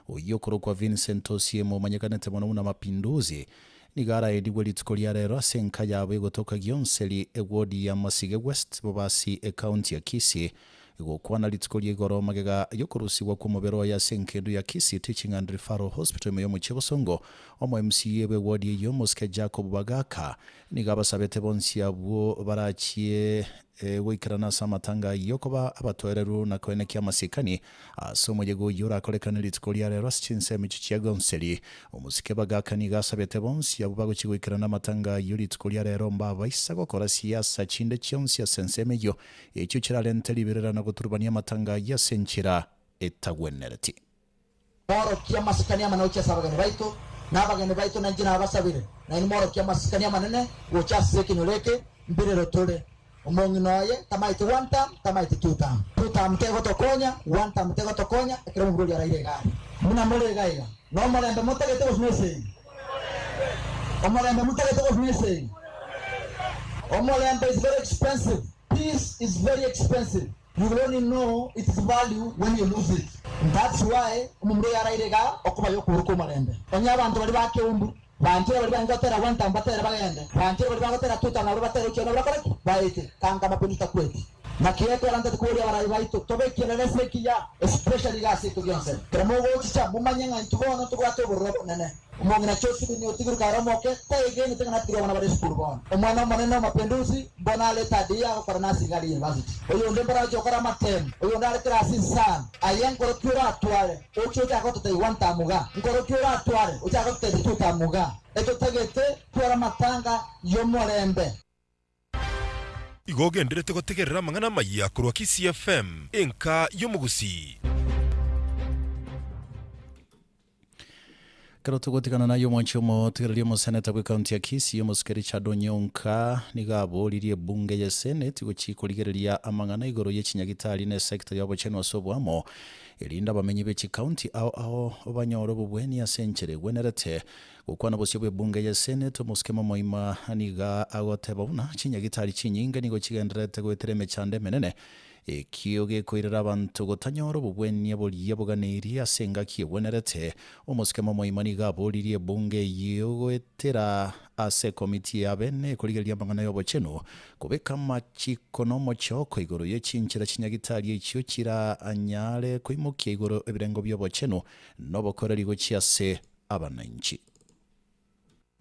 oyo kurokwa Vincent Osiemo manyakanete mwana mapinduzi nigara edigwe litskolia rero senka yawe gotoka Gionseli ewodi ya Masige West bobasi county ya Kisii igokwana litskolia igoro magega yokurusiwa ku mubero ya senkedu ya Kisii Teaching and Referral Hospital yo mu Kibosongo omo MCA we wodi yo Muske Jacob Bagaka nigaba sabete bonsi abo barachie wikirana samatanga yokoba abatoereru na kwene kya masikani asomo yego yura kolekana litskolia rero chinse michiya Gonseli omusike Bagaka nigasabete bonsi abo bago kigwikirana matanga yulitskolia rero mbaba isago kora siasa chinde chionsi ya sensemeyo ekyo kiralente liberera na guturbania matanga ya senchira etagwenereti moro kia masikani ama naucha sabagani baito n'abageni baitu na njina abasabire na imoro kia masikania manene gochase kinyoleke mbere rotole omongi noye tamaiti one time tamaiti two time tego tokonya one time tego tokonya ekero mburuli araire gari muna mole gaiga no malembe mutagete was missing omalembe mutagete was missing omalembe is very expensive. Peace is very expensive. You will only know its value when you lose it. And that's why umumre arairega okuba yokuruko malembe onya abantu bali bakeumbu banjira bali bangotera one time batera bagende banjira bali bangotera two time batera ukena bakore baite kanga mapinita kweti na kiyeto aranda kuria barai baito tobe kielelese kiya especially gasi tugense kremo gochicha mumanyanga ntubona tugwate burro nene umongina chosi ni otiguru karamoke taigeni tengana tiro na bare school bon omwana maneno mapinduzi bona leta dia kwa nasi gari university oyo ndembara jokora matem oyo ndale klasi san ayen korokura atware ocho ta ko te one tamuga korokura atware ocha ko te two tamuga eto tegete kwa matanga yomolembe igogenderete gutegerera mang'ana maya kurwa Kisii FM enka y'omugusi kero tugotikana nayo mwanchi omotigereria omoseneta bwa kaunti ya Kisii omosikeri Richard Onyonka nigaboririe bunge ya senate gochikorigereria amang'ana igoro y'echinyagitari ne sector ya obocheno asobwamo irinda bamenyi b'echi county ao banyoro bubweni asenchere gwenerete gukwana bosio bwe bunge ya senate omosikema moima aniga agoteba buna chinyagitari chinyinga nigo chigenderete gwetereme chande menene ekio gekoirera abantu gotanyoro bubweni boliye buganiri asenga kiegwenerete omosikema moimani gaboririe bunge yogwetera ase komiti ya bene kurigeria mang'ana y'obocheno kubeka machikono mochoko igoro y'echinchira chinyagitari ekio kira anyare koimukia igoro ebirengo by'obocheno nobokoreri gochiase abananchi.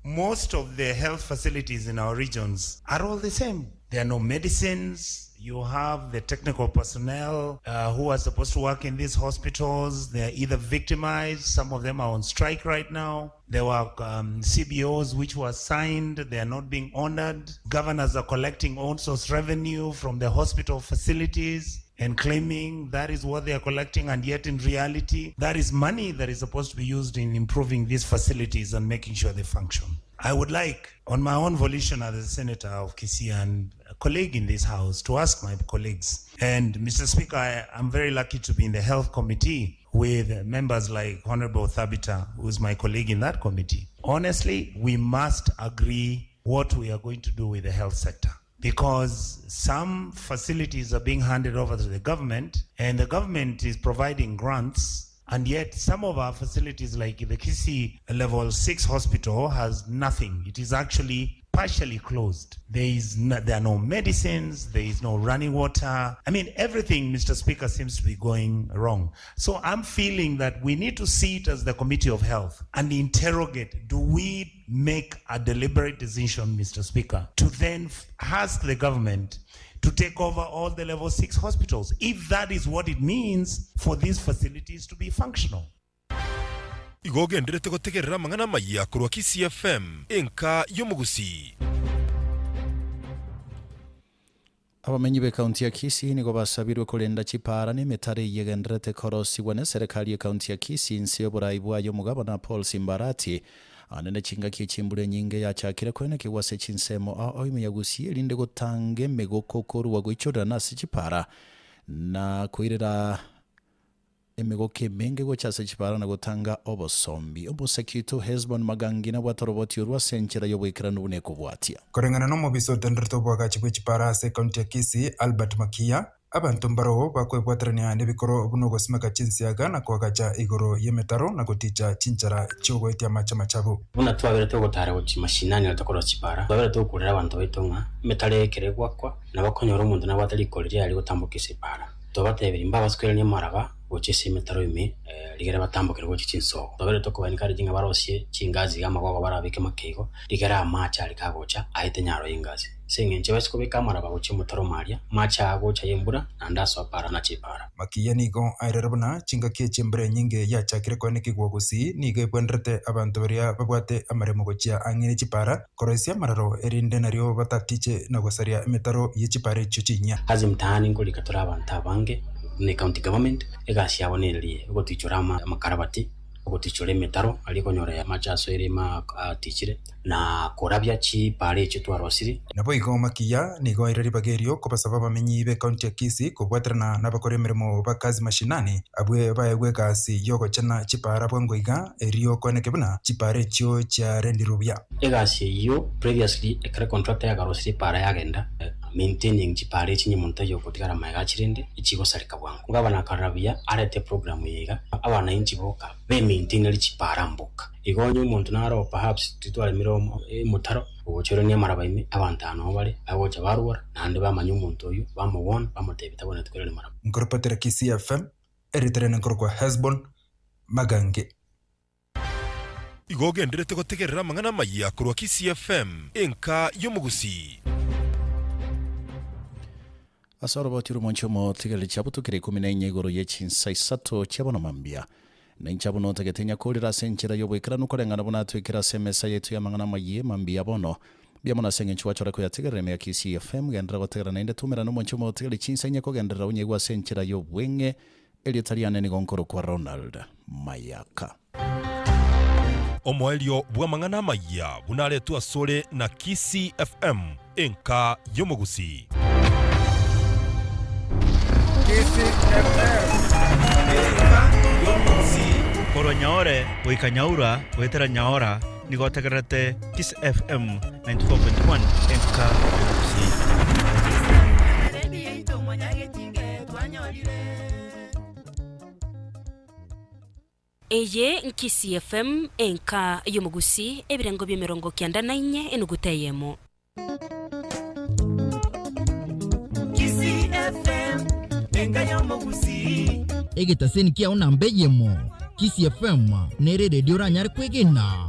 Most of the health facilities in our regions are all the same. There are no medicines. You have the technical personnel who are supposed to work in these hospitals. They are either victimized. Some of them are on strike right now. There were CBOs which were signed. They are not being honored. Governors are collecting all source revenue from the hospital facilities and claiming that is what they are collecting, and yet in reality, that is money that is supposed to be used in improving these facilities and making sure they function. I would like, on my own volition as a senator of Kisii and a colleague in this house, to ask my colleagues. And Mr. Speaker, I'm very lucky to be in the health committee with members like Honorable Thabita, who is my colleague in that committee. Honestly, we must agree what we are going to do with the health sector, because some facilities are being handed over to the government and the government is providing grants, and yet some of our facilities like the Kisii Level 6 hospital has nothing. It is actually partially closed. There are no medicines, there is no running water. I mean, everything, Mr. Speaker, seems to be going wrong. So I'm feeling that we need to sit as the Committee of Health and interrogate, do we make a deliberate decision, Mr. Speaker, to then ask the government to take over all the level 6 hospitals, if that is what it means for these facilities to be functional. igogenderete gutegerera mang'ana maya kurwa Kisii FM enka y'omugusi. Abamenyi be kaunti ya Kisii nigo basabirwe kurenda chipara n'emitare yegenderete korosibwa ne serikali ya kaunti ya Kisii nsi y'oburayi bwayo mugabana Paul Simbarati anene chinga kichimbure nyinge yachakire kwene kiwase chinsemo oime yagusie linde gotange megokokoru wagoichora nasi chipara na kuirira emegoke menge gochase chipara na gotanga obosombi obosekito Hezbon Magangina bwatoroboti urwa senchera yobwekera nune kubwatia korengana no mobiso tenderto bwaga chibwe chipara se kaunti ya Kisii Albert Makia abantu mbaro bakwebwaterania nebikoro bunogo simaka chinsiaga na kwagacha igoro yemetaro na goticha chinchara chogwetia machama chabo buna twabere to gotara uchi mashinani atakoro chipara twabere to kurera abantu betonga metare keregwakwa na bakonyoro mundu na batari koreria ali gutambukisa ipara tobatebera imba baskwelanye maraba gochese metaro ime ligera batambukira gochi chinso twabere to kubanikari jinga barosie chingazi gama gogo barabike makego ligera amacha ali kagocha ahite nyaro ingazi sengenche basikobeka maraba gochi mutaro maria macha agocha yembura nandaso apara na chipara Makia nigo airerabuna chinga kie chembere nyinge yachakire kwene kigwagusi niga bwenderete abantu baria babwate amaremo gochia angine chipara koroisia mararo erinde nario batatiche na gosaria emetaro yechipare chuchinya hazi mtaani ngoli katora abantu abange ne county government egasi yabonererie gotichora makarabati gutichore metaro aliko nyora ya machaso iri ma tichire na korabya chi pare chitu arosiri nabo igoma kiya nigo irari bagerio ko basaba bamenyi be county ya Kisii kubwatrana n'abakore mirimo bakazi mashinani abwe baegwe kasi yogo chana chipara bwangoiga erio kwaneke buna chipare chyo cha rendi rubya egasi yo previously ekra contractor ya garosiri para yagenda maintaining chipare chinyi monta yo kotikara maiga chirende ichigo sarika bwangu ngabana karabya arete program yega abana inchi boka be maintain chipara mboka igonyo umuntu naro perhaps titwale miromo mutaro ubuchero ni amara bayime abantu hano bari aboja barura nande bamanyu umuntu uyu bamubona bamutebita bona twerere mara Nkorpatera Kisii FM eritere nkorwa Hesbon Magange igogenderete gutegerera mangana maya kurwa Kisii FM enka yomugusi asoro botiro moncho mo tigale chabutukire 14 igoro yechinsa isato chabona mambia na inchabuno tagetenya kolira senchera yobwekira nukorengana bona twikira semesa yetu ya mangana maye mambia bono bia mona senge chwa chora ko yatigere me Kisii FM gendera gotegera na inde tumera no moncho mo tigale chinsa nyako gendera unyegwa senchera yobwenge elitaliane ni gonkoro kwa Ronald Mayaka omwelio bwa mangana maya bunale tu asole na Kisii FM enka yomugusi Koro nyaore, wika nyaura, wetera nyaora, nigotegerete Kiss FM 94.1 enka yomugusi. Eye Kisii FM enka yomugusi ebirengo by'emirongo 94 enuguteyemo. Kisii FM enka yomugusi egetaseni kia unambeyemo Kisii FM nere radio ranyar kwegena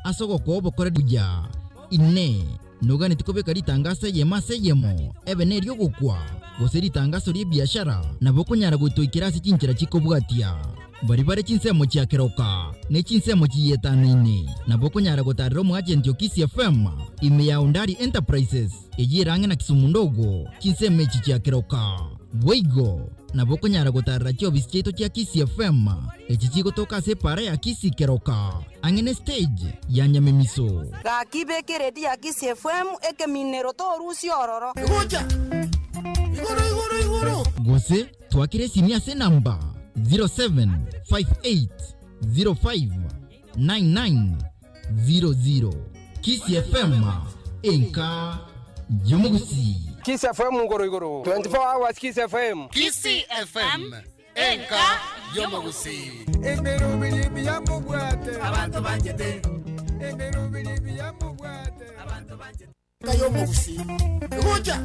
asoko ko bokore duja ine nogani tikobeka litangasa yemase yemo ebene ryo gukwa goseri tangaso ri biashara na bokonyara gutoikirasi chinchira chikobwatia bari bare chinsemo chia keroka ne chinsemo chiyetanine na bokonyara gotarro mu agent yo Kisii FM ime ya Undari Enterprises ejirange na Kisumu ndogo chinseme chia keroka Weigo na bokonyara gotarra chyo bischeto chia Kisii FM echichigo toka separa ya Kisii keroka angene stage ya Nyamemiso gakibekere dia Kisii FM eke minero to rusi ororo gocha igoro gose twakire simia se namba 0758059900 Kisii FM enka yomugusi Kisii FM igoro 24 hours Kisii FM enka yomugusi embero bilibi ya mubwate abantu banjete embero bilibi ya mubwate abantu banjete kayomugusi gocha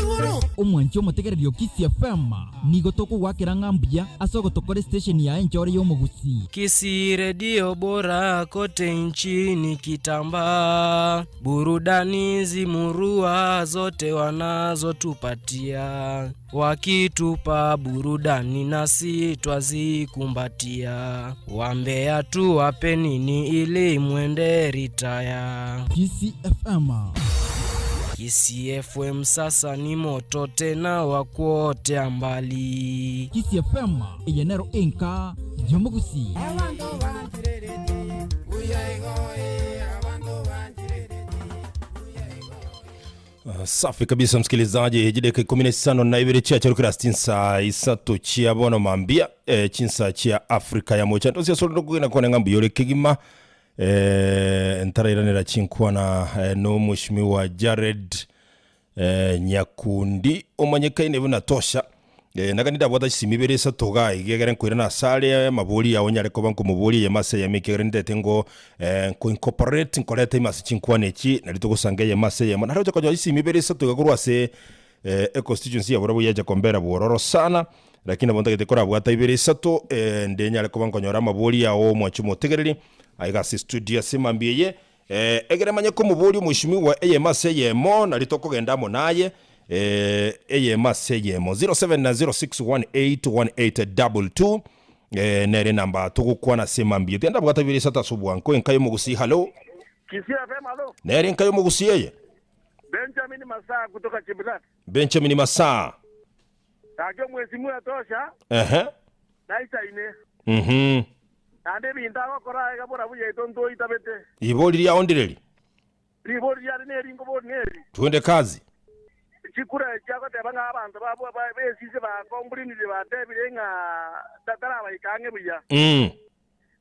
igoro omwancho motegererio Kisii FM nigo toko wakira ngambia asoko tokore station ya enchore yomugusi Kisii radio bora kote nchini kitamba burudani zimurua zote wanazotupatia wakitupa burudani nasi twazikumbatia wambea tu wape nini ili mwende ritaya Kisii FM Kisii FM sasa ni moto tena wakuote ambali Kisii FM eyenero enka yomugusi safi kabisa msikilizaji jideka 15 na ibiri chia charukira stinsa isato chia bono mambia chinsa chia Afrika ya mocha ndosi solo kugina kone ngambu yole kigima ntarayiranira chinkwana no mushimiwa Jared Nyakundi omanyekaine buna tosha naganida bwata simibere satoga igegere nkwira na sale mabuli ya onyare ko banko mubuli ya mase ya mikegere ndete ngo ko incorporate nkolete mase chinkwane chi nalito kusange ya mase ya manaro ko simibere satoga kurwase constituency ya borobo ya Jakombera bororo sana lakini bonta getekora bwata ibere sato ndenyare ko banko nyora mabuli ya o mwachumo tegereri aiga studio simambiye egere manye ko mubuli mushimiwa mase ya mo nalito kugendamo naye mase ya mo 0706181822 nere namba tukukwa na simambiye tenda bwata ibere sata subwanko enkayo mugusi hello Kisii FM hello nere enkayo mugusi yeye Benjamin Masaa kutoka Chibilat. Benjamin Masaa. Tajyo mwezi mwa tosha. Na isa ine. Nande binda gokora gabora buye tonto itabete. Iboli ya ondireli. Ribori ya ne ringo bo neri. Tuende kazi. Chikura chako te banga abantu babo besise ba kombrini ba tebirenga tatara ba ikange buya.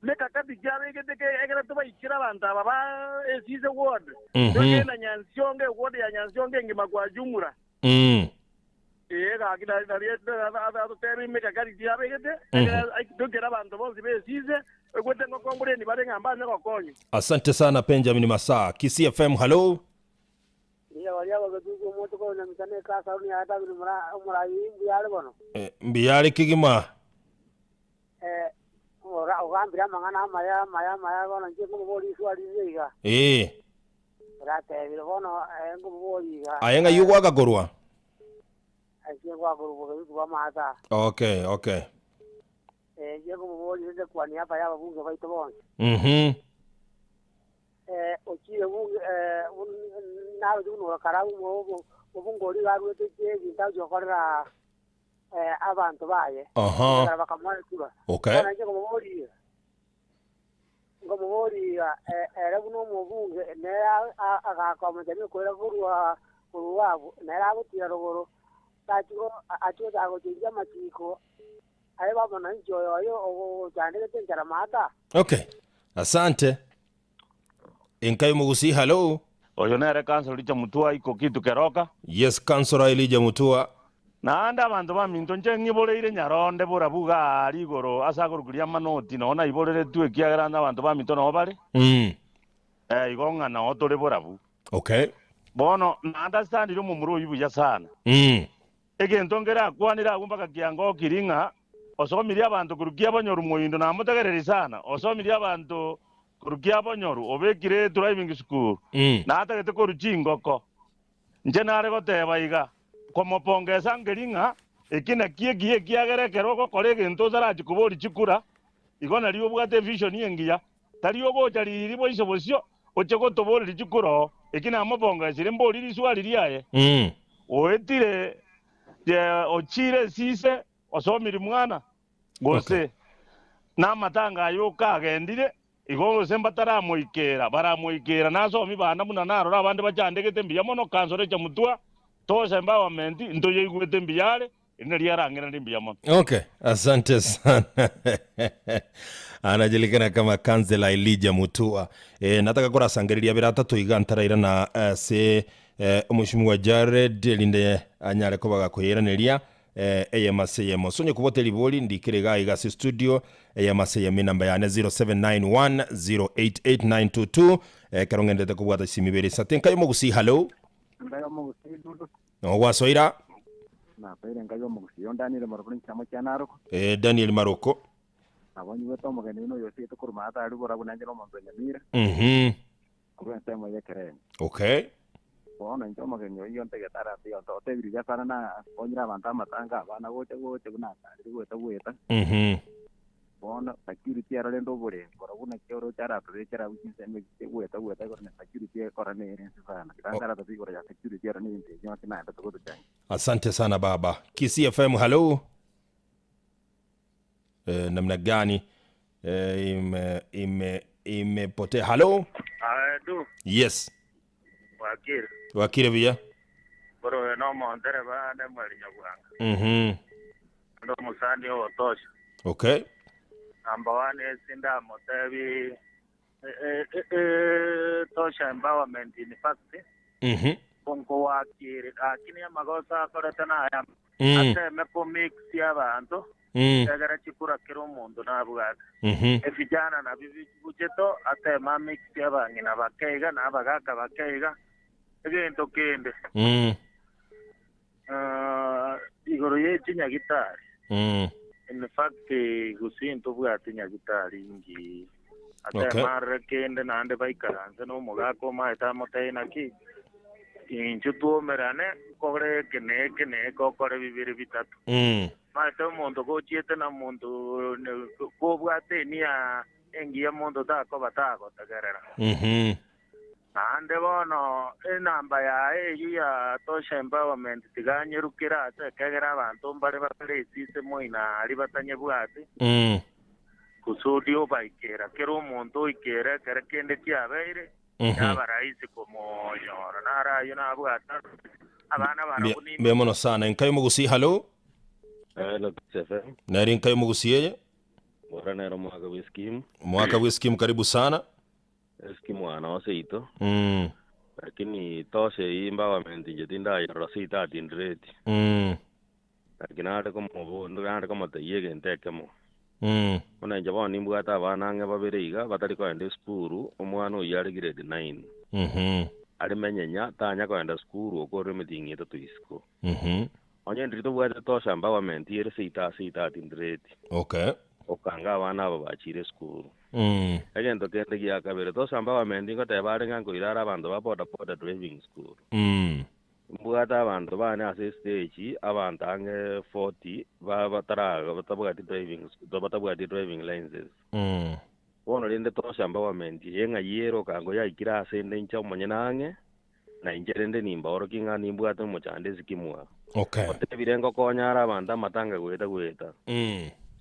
Leka kati jabe ke egera to ba ikira abantu baba esise ward. Nge na nyansionge ward ya nyansionge ngima kwa jumura. Ega kila daria to teri meka kati jabe kete egera dokera abantu bose besise kwete ngokombrini barenga ambane kokonyo. Asante sana Benjamin Masa. Kisii FM, hello. Iya walia wagetugo moto ko na mitane ka sauni ata mura yimbiale bono. Mbiale kigima. Ora ogambira mangana maya bono nje boli swali ziga. Rate biro bono boli ga. Ayenga yugo akagorwa. Ayenga kwa guru kwa mata. Okay. Je boli nje kwa ni hapa yaba bunge baito bono. Ochile bunge nawe duno karabu mo bungoli garwete che binta jokorera abantu baye. Bakamwale kula. Okay. Nje ngomori era buno mu bunge ne agakomete ne kwera kuruwabo ne rabutira rogoro tacho acho dago jinja matiko aye baba na njoyo yo jandele tenjara mata. Okay. Asante. Enkai Mugusi, hello. Oyo nere Councilor Elijah Mutua iko kitu keroka. Yes, Councilor Elijah Mutua. Na anda bantu ba minto njengi boleire nyaronde bora buga ligoro asagurukuria manoti nona ibolere tu ekiagera na bantu ba minto no bari. Igonga na otore bora bu. Okay. Bono na understand iro mu muro yibu ya sana. Egento ngera kwanira gumbaka kiango kiringa osomiria abantu kurukia bonyoru moyindo na mutegereri sana. Osomiria abantu kurukia bonyoru obekire driving school. Na ata gete koruchingoko. Nje nare goteba iga komopongeza ngeringa ekina kie kiagere keroko kolege ntozara chikubori chikura igona liyo bwate vision yengia taliyo gocha liri boiso bosio ocheko tobori chikuro ekina amopongeza mbori liswali liaye oetire je ochire sise osomiri mwana gose na matanga yo kagendire igongo sembatara moikera bara moikera naso mi bana muna naro abandi bachandegete mbiya mono kansore cha Mutua tosha empowerment ndoye igwete mbiyale inali yarangira ndimbiya mono. Okay, asante sana. Anajulikana kama Councilor Elijah Mutua. Nataka kora sangeriria birata tuigantara ira na se Mheshimiwa Jared linde anyare ko bagakoyeranĩria AMACM sonye kuboteli boli ndikirega igasi studio AMACM namba ya 0791088922 karongendete kubwata simibere satenka yo Mugusi hello ndayo Mugusi dudu no wasoira na pere ngayo Mugusi ondanire marobuni chamo cha Naroko Daniel Maroko abonye weto mugeni no yose to kurumata ari bora bunangiro mu Nyamira kuba nsemo yekerene okay bona njo mugeni yo ntegetara yo tote biriga sana na onyira abantu amatanga bana gote kunata ari gote gweta bona security ara lendo bore kora kuna kioro chara prechara ukinse me gweta kora security kora ne sana kandara to bigora ya security ara ne nte nyo kina ndo goto changa. Asante sana baba. Kisii FM hello. Namna gani imepotea hello. Du. Yes. Wakire bia. Boro no montere ba na mwali nyagwanga. Ndo musani o tosha. Okay. Number 1 sinda motebi tosha empowerment in fact. Kongo wakire akini amagosa koretana aya. Ate mepo mix ya bantu. Egera chikura kero mundo na bugaka. Vijana na bibi bucheto ate ma mix ya bangina bakeiga na bagaka bakeiga. Egento kende. Igoro ye tinya gitari. In fact gusinto bwatinya gitari ngi. Ate marre kende na ande baikaranze no mugako ma eta motena ki. Inchutuo merane kore kene kokore bibiri bitatu. Mato mundo go chiete na mundo go bwate niya engia mundo da ko batako tagerera. Ande bono enamba ya ya tosha empowerment tiganyerukira ate kagera abantu mbare bakare sise moina ali batanye bwate. kusudi obaikera kero omonto oikere kere kende kiabeire yaba rahisi kumonyora narayo nabwata abana barabuni Bemono sana enkayo mugusi halo Hello Sefe nari enkayo mugusi yeye bora nero mwaka wiskim karibu sana eski mwana waseito lakini tose empowerment jetinda ya sita atindireti lakini ate como ndande como tayege ntekemo ona jabani mbwata banange babiriga batari kwenda skuru omwana oyari grade 9 ari menyenya tanya kwenda skuru okore meeting to isko onye ndito bwata tose empowerment yere sita atindireti okanga abana abo bachire skuru agento kende gya kabere tose empowerment ngotebare ngango irara abantu ba boda driving school mbwata abantu bane ase stage abantu ange 40 bataraga batabwati driving licenses bono linde tose empowerment yenga yero kango ya ikira ase ndencha omonye nange na injerende nimba orokinga nimbwata mochande sikimwa otebirengo konyara abantu amatanga gweta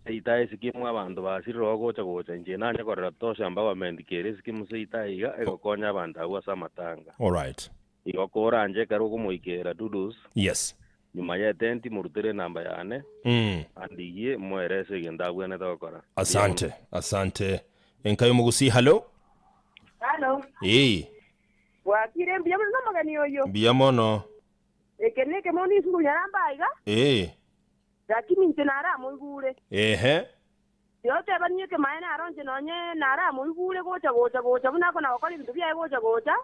Seita sikimu abantu basiriro gocha nje nanye korera tose empowerment kere sikimu seita iga egokonya abantu awasa matanga. All right. Igokora anje karo kumuikera dudus. Yes. Nyuma ya tenti murutere namba yane. Andiye mwerese genda bwene tokora. Asante. Enkayo mugusi hello. Hello. Wakire mbiyamono namagani oyo. Biyamono. Ekeneke moni sungu nyaramba iga. Lakini ntenara muigure. Yote abanyeke maana aronje nonye nara muigure gocha bunako na wakali bintu bya gocha.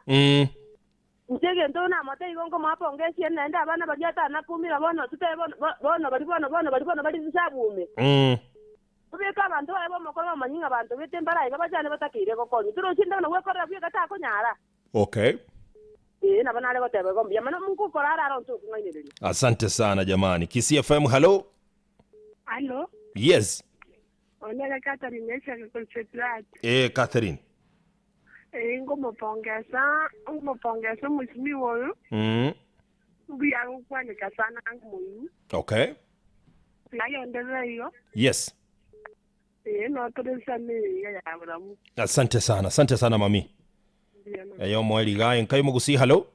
Ntege ndona mate igongo mapongesi nenda abana bajata na 10 bono tute bono bali zisabume. Ubeka abantu abo mokolo manyinga abantu betembara iga bajane batakire gokonyi. Turo shinda no wekora bya kata konyara. Okay. Na banale gotebe gombi yamana mungu korara aronto kungaineleli. Asante sana jamani. Kisii FM hello. Hello. Yes. Onela Catherine nesha kukoncentrate. Catherine. Ngomopongeza mwisimi woyo. Ubiya ukwanika sana ngumu. Okay. Nayo ndela hiyo. Yes. No todesa ni ya abramu. Asante sana mami. Eyo mweliga enkayo mugusi hello.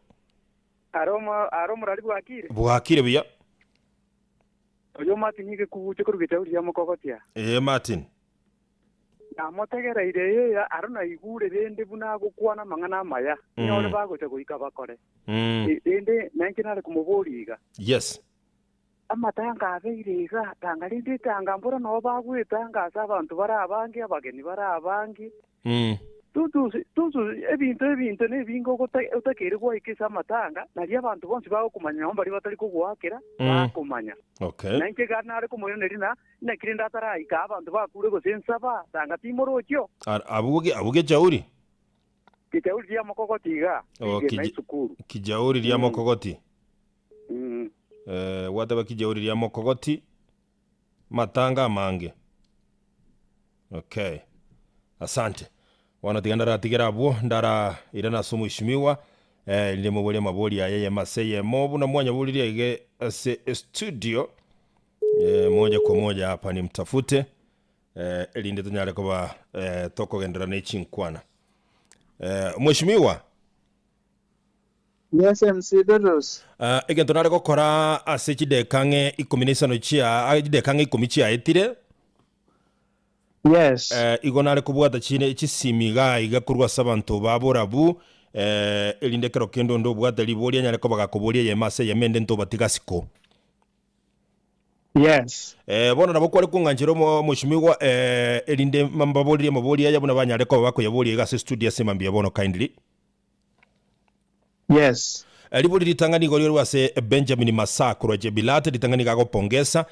Aromo rali bwakire biya. Oyo Martin yike kubuche kurugita uri yamukogotia. Martin. Na motegera ire ya arona igure bende bunago kwana mangana maya. Nyone bagocha goika bakore. Ende nankinale kumuboriga. Yes. Amatanga abeirega tangalinde tanga mbora no bagwetanga abantu barabangi abageni barabangi. Tutu ebintu nebingo utakere kwa ikisa matanga nali abantu bonse bawo kumanya bari batari kugwakira bakumanya. Okay. Nanke ganare kumoyo nerina nakirinda tara ika abantu bakure go sensaba tanga timorocho. Abuge jauri. Kijauri ya mokogotiga. Kijauri ya mokogoti. Wataba kijauri ya mokogoti matanga mange. Okay. Asante. Wanatigandara tigera abo ndara irana somo ishimiwa ile mubole maboli ya yeye maseye mobu na mwanya buliri ige studio moja kwa moja hapa ni mtafute elinde tunyale kwa toko gendera nechinkwana mheshimiwa. Yes, MC Dodos. Egento nare gukora asechide kange ikombination chia ajide kange ikomichia etire. Yes. Igonare kubwata chine ichisimiga igakurwa sabantu baborabu elinde kero kendo ndo bwata libolia nyale ko bagakobolia yemase yemende nto batigasiko. Yes. Bona nabo kwali kunganjiro mushimiwa elinde mambabolia mabolia yabuna banyale ko bako yabolia gase studio semambia bono kindly. Yes. Libuli litangani goli wase Benjamin Masakuro jebilate litangani gago pongesa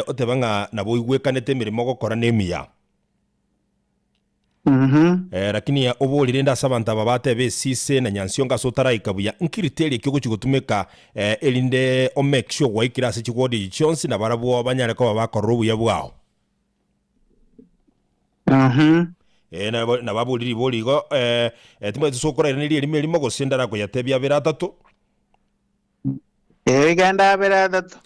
otebanga nabo igwekanete mirimo gukora nemia. Lakini ya obo lirenda sabanta babate besise na nyansiyonga sotara ikabuya nkiriteli kyo gutumeka elinde o make sure wa ikirase chigodi chonsi na barabu abanyare ko babakoro ya bwao. Na babu liri boligo timwe tusokora iraniri elimo gosendara ko yatebya beratatu. Ganda beratatu.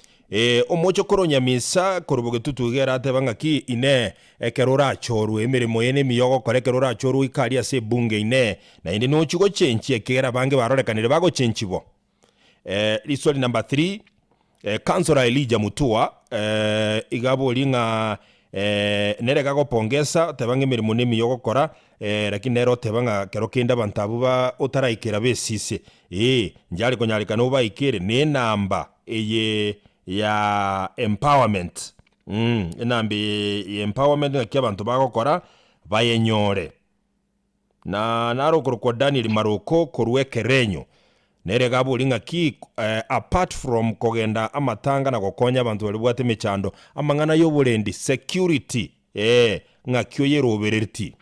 omocho koronya misa koroboge tutugera atebanga ki ine ekerora choru emirimo yene miyogo kore kerora choru ikari ase bunge ine na inde no chigo chenchi ekera bange barorekanire bago chenchibo. Risoli number 3 Councilor Elijah Mutua igabo linga nerega gopongesa tebange mirimo ne miyogo kora lakini nero tebanga kero kenda bantabu ba otaraikera besise njali konyalika no baikere ne namba eye ya empowerment enambi empowerment ngakia bantu bagokora bayenyore na naro koroko Daniel Maroko korweke renyo nerega bulinga ki apart from kogenda amatanga na gokonya abantu bali bwate mechando amangana yoburendi security ngakyo yerobererti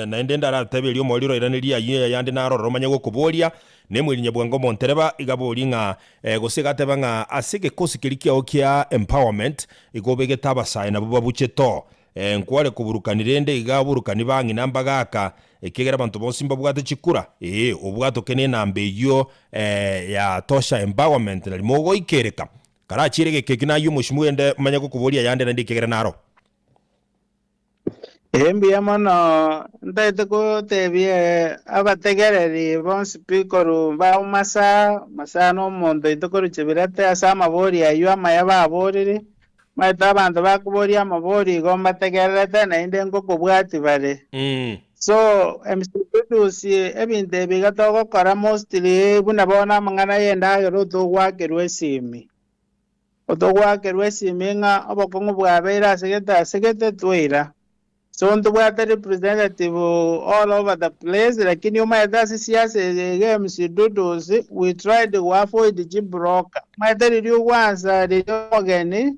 na ndenda ratabeli yo moliro iraniria yandi naro romanya gokuboria nemwirinya bwango montereba igaboringa gosegate banga asige kosikirikia okia empowerment igobege tabasai na buba bucheto nkwale kuburukanirende igaburukani bangi namba gaka ekegera bantu bonsimba bwate chikura obwato kene nambe yo ya tosha empowerment na limogo ikereka karachirege kekina yo mushmuende manya gokuboria yande na ndikegera naro Embi yamono ndaite ko tebie abategereri bon speaker ba masa no mondo itokoro chibirate asa mabori ayo amayaba aborire maita abantu bakubori amabori gomba tegerete na inde ngoko bwati bare so mcdusi ebinde bigato gokora mostly buna bona mangana yenda yoro to gwakerwe simi otogwakerwe simi nga obokongo bwabera segete twira. So ntu bwate representative all over the place lakini umaida sisiasa games duduzi we tried to avoid chibroka maida ryo kwanza ryo ogeni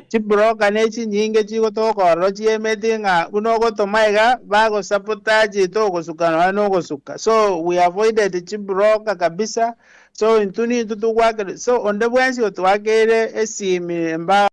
chibroka nechi nyinge chiko tokoro chiemedinga unoko tomaiga bago sabotage toko sukana no suka so we avoided chibroka kabisa so intuni tutugwake so onde bwansi otwakere esimi mba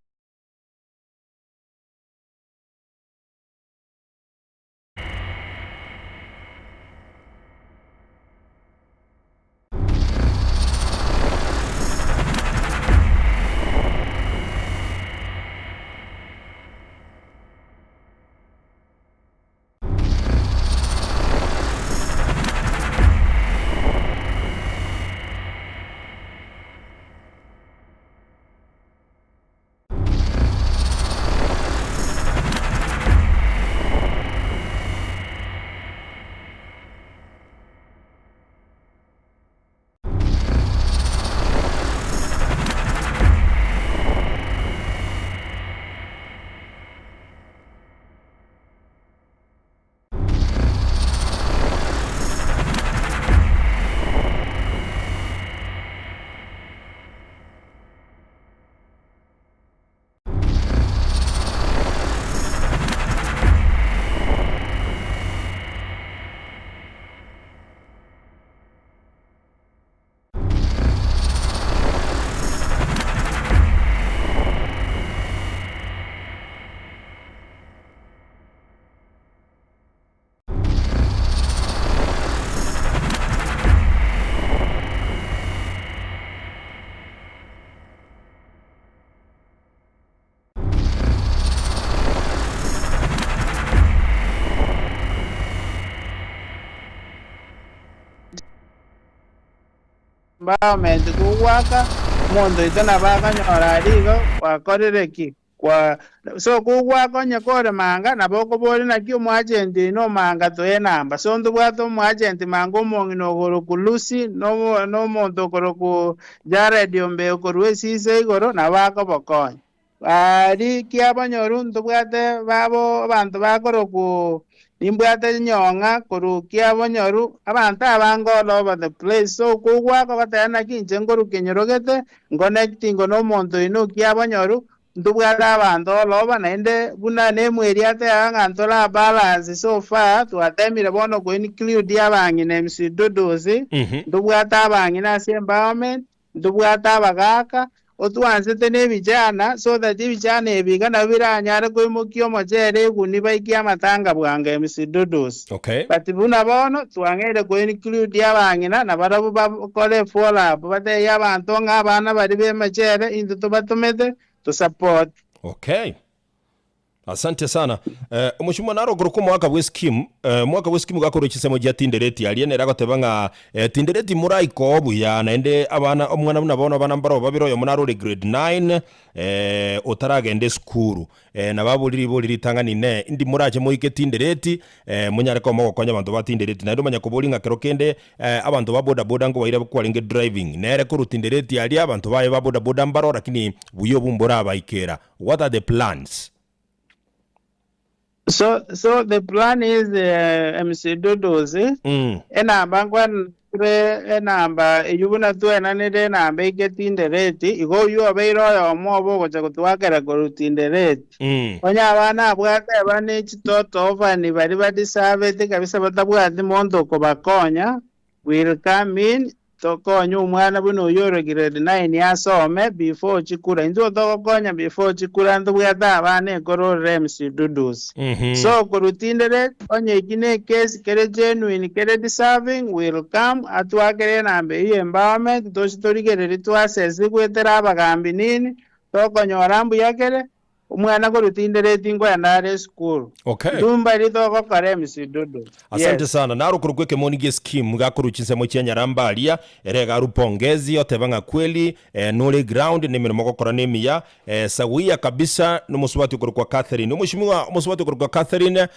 environment kuwaka mondo itana bakanyora rigo wakorere ki kwa so kuwaka nyakore manga na boko bori na kyo agent no manga to enamba so ndu bwato mu agent mango mongi no goro kulusi no mondo goro ku Jared Ombe korwe sise goro na bako bokonya ari kiabanyoru ndu bwate babo abantu bakoro ku imbwate nyonga kurukia bonyoru abantu abango all over the place so kugwako batana kinje ngoru kenyerogete connecting no monto ino kia bonyoru ndubwata abantu all over naende buna nemweriate angantola balance so far twatemire bono ko include abangi na MC Dodozi ndubwata abangi na environment ndubwata abagaka otuansete ne vijana so that vijana ebiga na biranyare koimukio mochere kuniba ikiamatanga bwange misidodos. Okay. But buna bono tuangere ko include abangina na barabu bakole follow up bate yabantu ngabana bari be machere into to batomete to support. Okay. Asante sana. Mheshimiwa Narogoro ko mwaka weskim gakoro chisemo gya Tindereti aliene ragotebanga Tindereti muraiko obuya naende abana omwana munabona bana mbaro babiro yo munarore grade 9 otaragende skuru na babuliri tanganine indi muraje moike Tindereti munyare ko mogokonya abantu ba Tindereti naendo manya kubolinga kerokende abantu ba boda ngo baira kwalinge driving nere ko Tindereti ali abantu baye ba boda mbaro lakini buyo bumbora abaikera. What are the plans? So the plan is MC Dodos enamba enamba yubuna tu enanede namba Tindereti igo yu abeiro yo mobo gocha kutwakera ko Tindereti onya abana abwate bane chitoto ovani bari badisave kabisa batabwate mondo ko bakonya will come in tokonya umwana buno yoro grade 9 yasome before chikura inzo tokonya before chikura ndubwata abane koro MC Dodos. So kurutindere onye kine case kere genuine kere deserving will come atwakere nambe iyi empowerment toshitorigere to access kwetera abagambi nini tokonya orambu yakere umwana kurutindere tingo yandare school. Okay. Dumba ritoko kare MC Dodos. Asante sana. Naro kurugweke monige scheme gakuru chinsemo cya Rambalia erega rupongezi otebanga kweli nole ground ne mirimo gokora nemiya sawia kabisa numusubati kurukwa Catherine. Umushimiwa umusubati kurukwa Catherine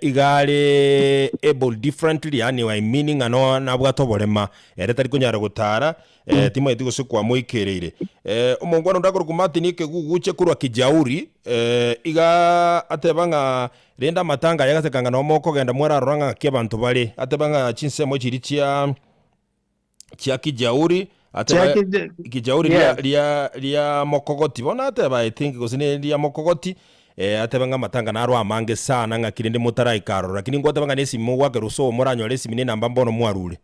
igale able differently yani wa meaning ano nabwatoborema eretari kunyara gutara tima itigo sikwa moikerere umongwano ndakuru kumati nike guguche kurwa Kijauri iga atebanga renda matanga yagasekanga no moko genda mwara ranga kebantu bali atebanga chinsemo chiri chia Kijauri atebanga Kijauri lia mokogoti bona ateba I think gosine lia mokogoti atebanga matanga naro amange sana ngakirinde mutara ikaro lakini ngotebanga nesimo wake ruso moranyo lesi mine namba mbono mwarule.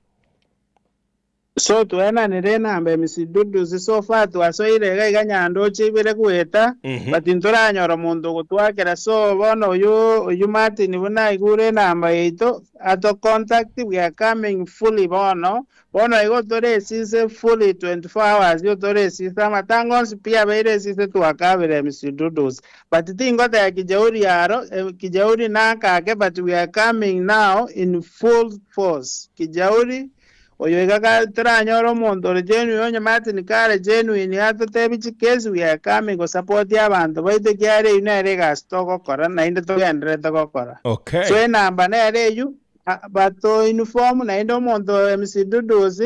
So tuena nirena ambe MC Dodos so far twasoire ga iganyando chibire kueta but intoranyora mundu gutwakera so bono uyu Martin buna igure namba ito ato contact we are coming fully bono igo tore sise fully 24 hours yo tore sise matangos pia beire sise twakabire MC Dodos but tingo ta Kijauri yaro Kijauri nakake but we are coming now in full force Kijauri oyo igaga tranyoro mondo genuine onye Martin kare genuine ato tebi chikezi we are coming go support abantu baite kyare inere gastoko kora na inde to gendere to kora. Okay. So enamba na yu bato uniform na inde mondo MC Dodos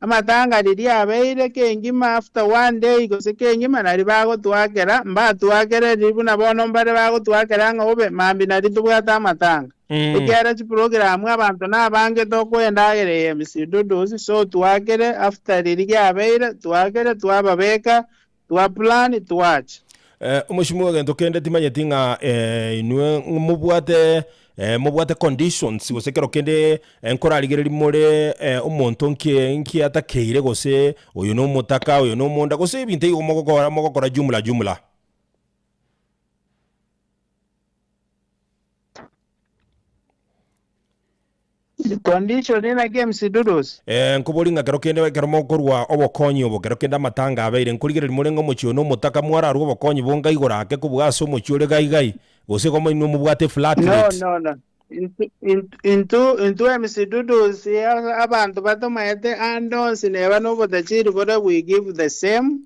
amatanga didi abeire kengima after one day go se kengima na ribago twakera mba twakere ribuna bono mbare bago twakera ngobe mambi na ritubwata amatanga. Ikiara chi program abantu nabange tokwendagere MC Dodos so twakere after riri abeire twakere twababeka twa plan twatch. Umushimwe gento kende timanye tinga inwe mubwate conditions gosekero kende enkora ligere more umuntu nki atakeire gose oyo no mutaka oyo no monda gose ibinte mogokora jumla. Condition ina MC Dodos nkubolinga kero kende kermo korwa obokonyi obokero kenda matanga abeire nkurigere murengo muchio no mutaka mwara rwo obokonyi bonga igora ake kubwaso muchio le gai gose komo inu mubwate flat rate. No into MC Dodos abantu batomayete andos neba no bodachiri boda we give the same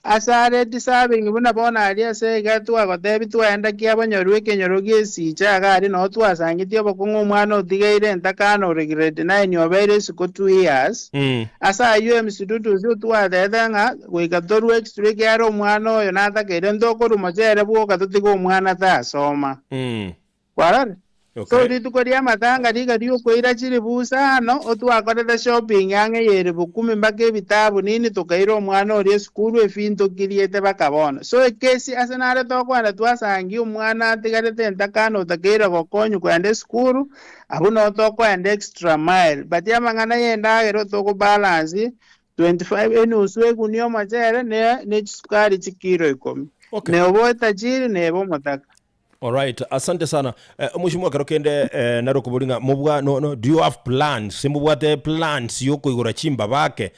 asare deserving buna bona ali se gatwa gotebi twenda kiabonyorwe kenyorogie sicha gari no twasangitio bokungu mwana otigeire ntakano grade 9 obere siko 2 years asa MC Dodos twathethanga gwikatorwe extra kiaro mwana oyo natakere ndokuru machere bwoka tutigo mwana ta soma kwarare. Okay. So ritukoria matanga riga rio kwira chiri busa no otwakorera shopping yange yere bukumi mbake bitabu nini tukairo mwana ori skuru efinto kiriete bakabona so ekesi asenare tokwana twasangi umwana atigarete ntakano takira gokonyu kwende skuru abuno tokwende extra mile but yamangana yenda gero toko balance 25 enusu egunio machere ne sukari chikiro 10 ne obo tajiri ne obo mataka. Alright, asante sana. Mheshimiwa Karokende Naroko Bolinga mubwa no do you have plans? Simubwate plans yoko igura chimba bake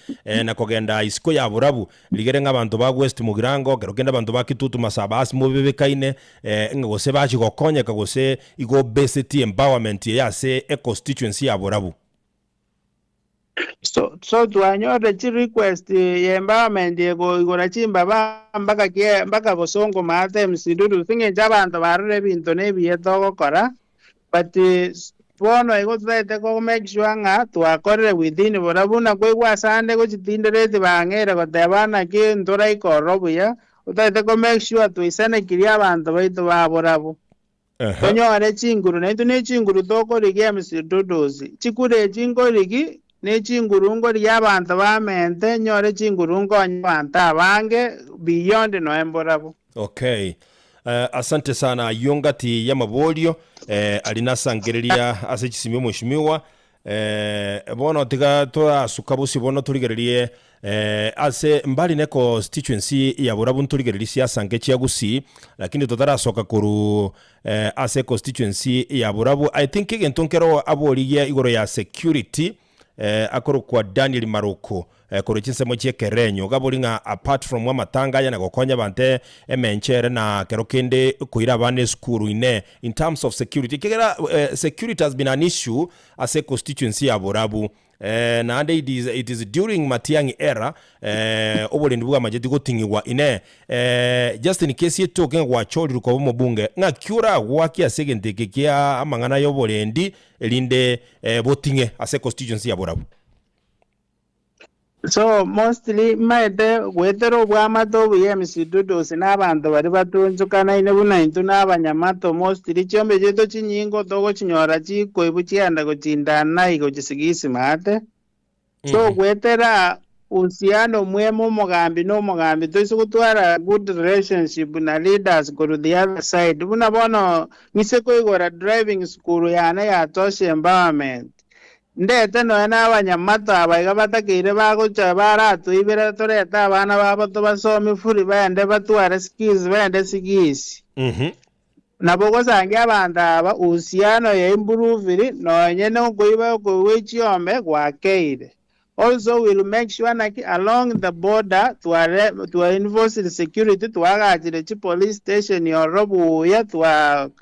na kogenda isiko ya burabu ligerenga abantu ba West Mugirango Karokende abantu ba Kitutu Masabasi mubebekaine ngose bachi gokonya kagose igo best empowerment ya se constituency ya burabu. So tuanyore chi request ya empowerment yego igora chimba ba mpaka bosongo mate msidudu singe jabantu barure bintu nebiye togo kora but bono ego twete ko make sure nga twakorere within borabuna kwigwa sande ko chitinderete bangere gotebana ki ndora ikorobuya utete ko make sure tuisane kiria abantu baitu ba borabu tonyore chinguru na itune chinguru toko rige msiduduzi chikure chingorigi ne chingurungo y'abantu bamente nyore chingurungo abantu abange beyond noemborabo. Okay. Asante sana yongati ya mabolio alinasangereria ase chisimio mheshimiwa bono tiga toa sukabusi bono turigererie ase mbali ne constituency ya burabu turigererie siasa ngechi yagusi lakini totarasoka kuru ase constituency ya burabu I think gentonkero aboliye igoro ya security akoro kwa Daniel Maroko kore chinsemo chekerenyo gabolinga apart from wamatanga yana gokonya bante emenchere na kerokende kuira bane skuru ine in terms of security kegera security has been an issue as a constituency ya Borabu na ande it is during Matiang'i era obolendi buga majeti gotingiwa ine just in case yeto kenwa choli ko mu bunge nga kyura waki asegente kekia amangana yobolendi elinde botinge as a constituency ya Borabu. So mostly maete wetero bwamato buyemisidudu sinabantu bari batunzukana ine bunaintu n'abanyamato mostly cyombe jeto chinyingo togo chinyora chiko ibuchianda gochindana igo chisigisi mate so wetera usiano mwemo mugambi no mugambi toisi kutwara good relationship na leaders go to the other side buna bono niseko igora driving school yana ya toshe empowerment ndete no na abanyamato abayiga batakire bagocha baratu ibere toreta abana babo to basomi furi bende batware skills bende sigisi nabo zange abantu aba usiano ya improve no nyene kuiba ko wechiombe kwa keide. Also we'll make sure that along the border to enforce the security to the police station your robu ya to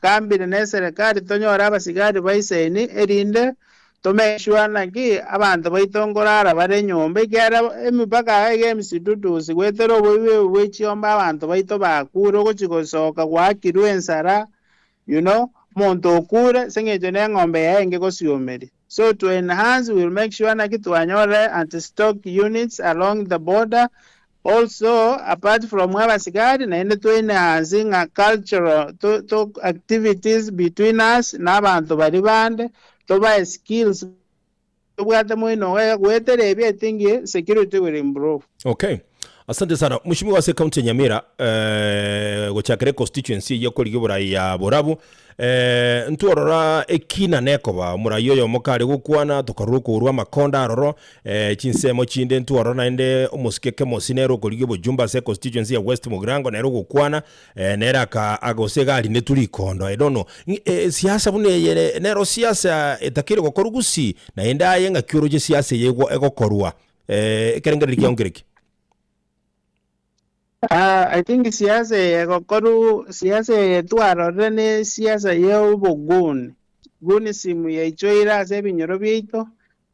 kambi ne serikali tonyora abasigari baiseni erinde to make sure that abantu baitongorara bare nyombe kyara emipaka emisidudu sigwetero wechiomba abantu baito bakuro gochigosoka gwakirwe ensara you know monto kure sengeje ne ngombe yaenge gosiomeri. So to enhance, we'll make sure that we have anti-stock units along the border. Also, apart from Wabasigari, to enhancing a cultural activities between us, Nabantu Baribande, to buy skills. I think security will improve. Okay. Asante sana. Mheshimiwa wa County Nyamira gochakere constituency yoko ligibura ya Borabu ntuorora ekina nekoba murayoyo mokari gukwana tokaruko urwa makonda roro chinsemo chinde ntuorora ende omusikeke mosinero koligibo jumba se constituency ya West Mugirango nero gukwana nera ka agosegali netuli kondo I don't know siasa bune nero siasa etakire gokorugusi na enda yenga kyoroje siasa yego egokorwa kerengeri kyongereki. I think siasa yetuarore ne siasa yeubuguni guni simu ya ichoira ase binyoro bito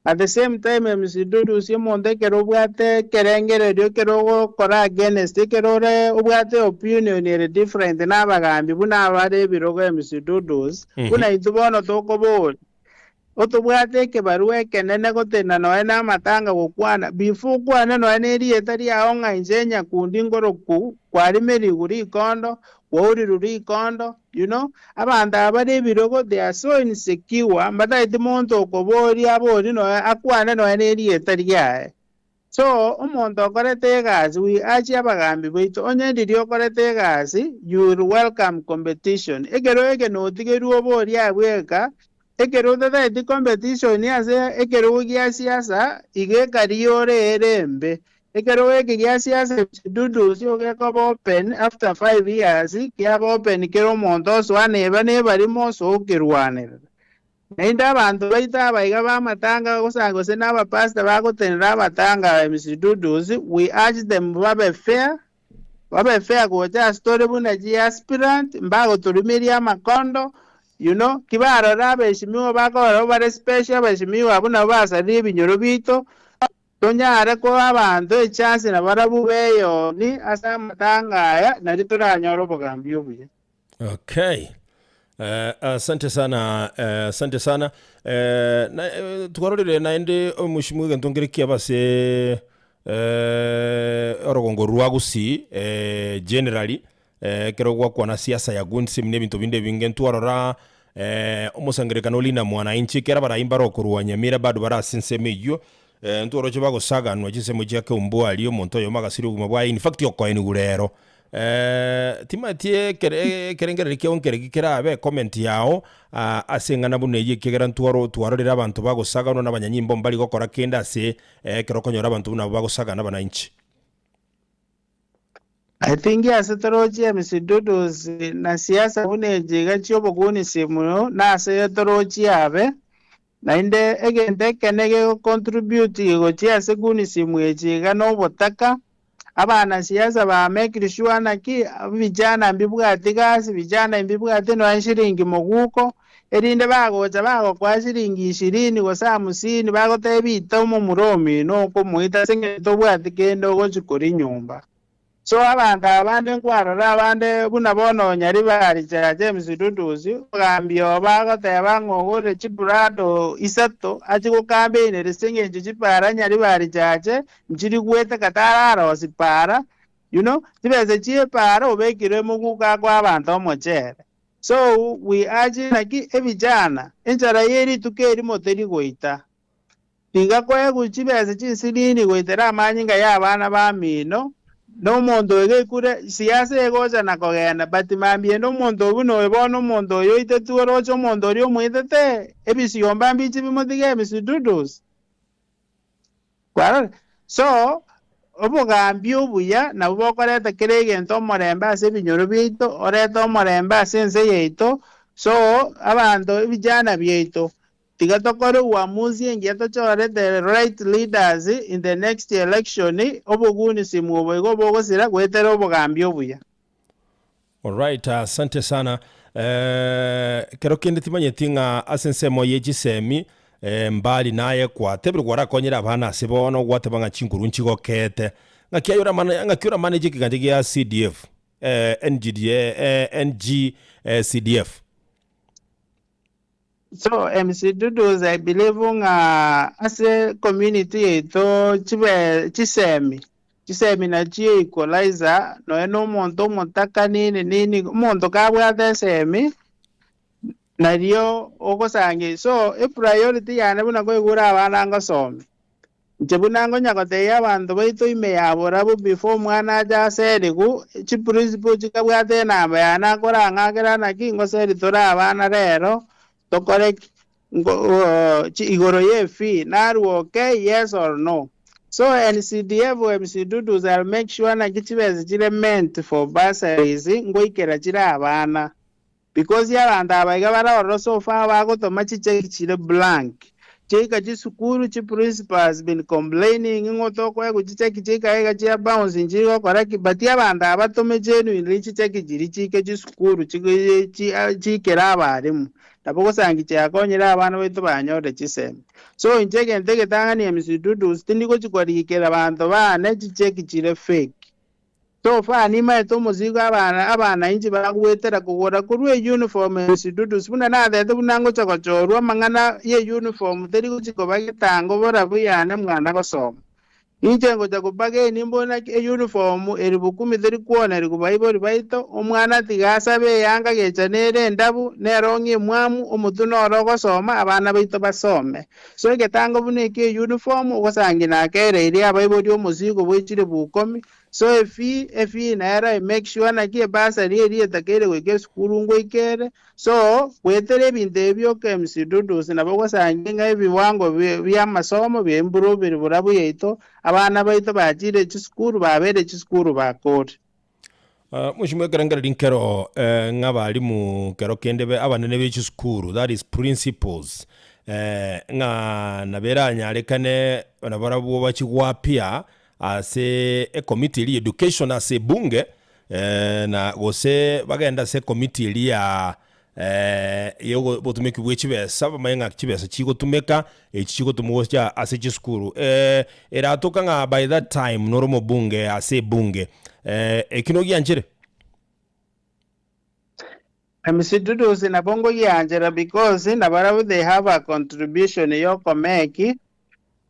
at the same time msidudu simonde kero bwate kerengere ryo kero kora against kerore ubwate opinion ere different n'abagambi buna bare birogo msidudu buna itubono tokobo otobwate ke barue kenene gotena no na matanga gukwana before kwana no eri etari aonga injenya kundi ngoroku kwari meri guri kondo wori ruri kondo you know abantu abare birogo they are so insecure mbada itimonto kobori abori no akwana no eri etari yae so umuntu okorete gazi we achi abagambi bito onye ndiri okorete gazi you will welcome competition egero ege no tigeru obori abweka ekero the competition ase ekero gia siasa ige kariore erembe ekero ege gia siasa dudu sio ke open after 5 years kia open kero monto swane bane bari moso kirwane nenda abantu baita baiga ba matanga kusango se na pastor bagotenera matanga MC Dudu we urge them babe fair kuja story buna ji aspirant mbago tulimeria makondo you know kibaro rabeshimiwa bakora bare special beshimiwa abuna basari binyoro bito tonyare ko abantu chance na barabu beyo ni asa matanga na rituranyoro bogambyo buye. Okay. Asante sana tukarorire naende omushimuge ntongerikia base orogongo rwagusi generally kero kwa na siasa ya gunsi mne bintu binde binge ntwarora umusangerekano lina mwananchi kera baraimba rokurwa nyamira bado barasinse meyo ntworoje bagosaganwa gise mu cyake umbo aliyo monto yo magasiri uguma bwa in fact yokoine gurero timatie kerengere ke onkere kirabe comment yao asengana buneye kegera twarorera abantu bagosagano n'abanyanyimbo mbali gokora kenda se kerokonyora abantu nabo bagosagana bananchi. I think asitoroje misidudu na siasa buneje gacho boguni simu na asitoroje abe na inde egende kenege contribute go siasa guni simu ejiga no botaka abana siasa ba make sure na ki vijana mbibwati gasi vijana mbibwati no anshiringi muguko erinde bagoja bago kwa shiringi 20 go sa 50 bago tebita mu muromi no ko muita senge to bwati kendo go chikori nyumba. So abantu abande nkwarora abande bunabono nyari bari cha James Duduzi gambyo bagoteba ngogore chiburado isato achiko campaign risenge chipara nyari bari chache njiri gwete katararo sipara you know tibeze chipara obekire muguka kwa abantu omochere. So we urge naki ebijana enchara yeri tukeri moteri goita tinga kwe kuchibeze chinsidini goitera amanyinga y'abana bamino no mondo ege kure siasa egoja na kogena batimambie no mondo buno ebono mondo yo itetuorocho mondo rio muitete ebisiyomba mbichi bimotige Duduzi kwara so obogambio buya na bokoreta kirege nto moremba ase binyoro bito oreta moremba ase nse yeito so abantu vijana byeito tigatokore uamuzi engeto chore the right leaders in the next election oboguni simuobo igobogo sira gwetera obogambio buya. All right, asante sana kero kende timanye tinga asensemo yejisemi mbali naye kwa tebiri gwara konyera abana sibono gwate banga chinguru nchigo kete ngakiayura manage kiganje ya CDF CDF. So MC Duduzi I believe as a community to chisemi na chie equalizer no eno monto montaka nini monto kabwa desemi na rio okosange so a priority yana buna ko igura abana ngosome njebunango nyakote y'abantu baito ime yabora bu before mwana aja serigu chi principle chikabwa te namba yana kora ngagera na kingo seri tora abana rero to correct igoro ye fee naru okay yes or no. So NCDF MC Duduzi will make sure na kichibeze chile meant for bursaries ngoikera chira abana because y'abantu abaiga bara so far bagotoma chiche chile blank chika chisukuru chi principal has been complaining ngoto kwa kuchiche kichika ega chia bounce njiko koraki but y'abantu abatome genuinely chiche kichiri chike chisukuru chikera abarimu tapoko sangi chakonyera abana betu banyore chiseme so injege ntege tangani MC Duduzi tindiko chikorikera abantu bane chiche kichire fake so far nima eto muzigo abana inji bagwetera kugora kurwe uniform MC Duduzi buna natete bunango chakochorwa mangana ye uniform teriko chiko bagitango bora buyane mwana gosoma injengo chakubage nimbona uniform eribu 10 teri kuona eri kubaibori baito omwana tigasabe yanga gechanere ndabu nerongi mwamu omutuno orogosoma abana baito basome so getango buneke uniform ogosangi na kere iri abaibori omuzigo bwechire bukomi so efi naera make sure na kie basa rie takere weke skulu ngo ikere so wetere binde byo KMC Dudu sinaboko sanginga ebiwango bya masomo bya improve burabu yeito abana baito bajire chiskuru babere chiskuru bakore mushimwe karangara linkero ngabali mu kero kendebe abanene b'chiskuru, that is principles nga naberanya alekane banabarabu bachigwapia ase a committee li education ase bunge na gose bagenda se committee li ya yego botumeki bwechibesa bamayenga kibesa chigotumeka echigotumwocha ase chiskuru era toka nga by that time noromo bunge ase bunge ekino gyanjire Dudu sinabongo yanjira because nabarabu they have a contribution yoko meki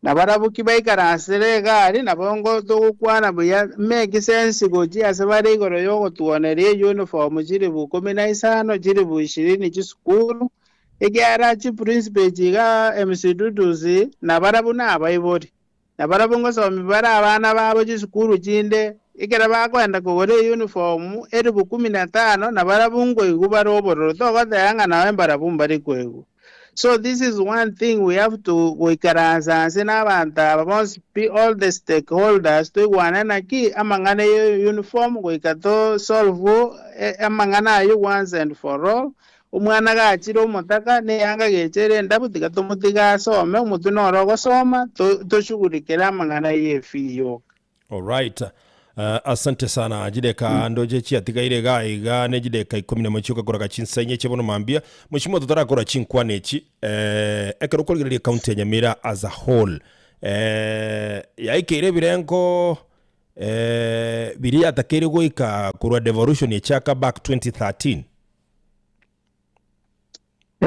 nabarabu kibaikaranse gari nabongo tukwana buya make sense goji asabari goro yoko tuonerie uniform jiri bu 15 jiri bu 20 chiskuru egara chi principal jiga MC Dudu nabarabu na abayibori nabarabu ngo so mibara abana babo chiskuru jinde ikera bakwenda kugore uniform eribu 15 nabarabu ngo igubaroboro to gatanga nawe mbarabumba rikwego. So this is one thing we have to goikaranza n'abanta must be all the stakeholders to gwana ki amangana uniform goikato solve amangana you once and for all umwana gachiro mutaka ne yanga gechere ndabutika tomutiga some umuntu norogo soma to shugurikira amangana yefiyo. All right. Asante sana jideka ndoje chiatigaire gaiga ne jideka 10 kora chinsenye chebono mambia mushimo tutara kora chinkwanechi ekero kolgire county ya Nyamira as a whole yaikire birengo biri atakere goika kurwa devolution ya chaka back 2013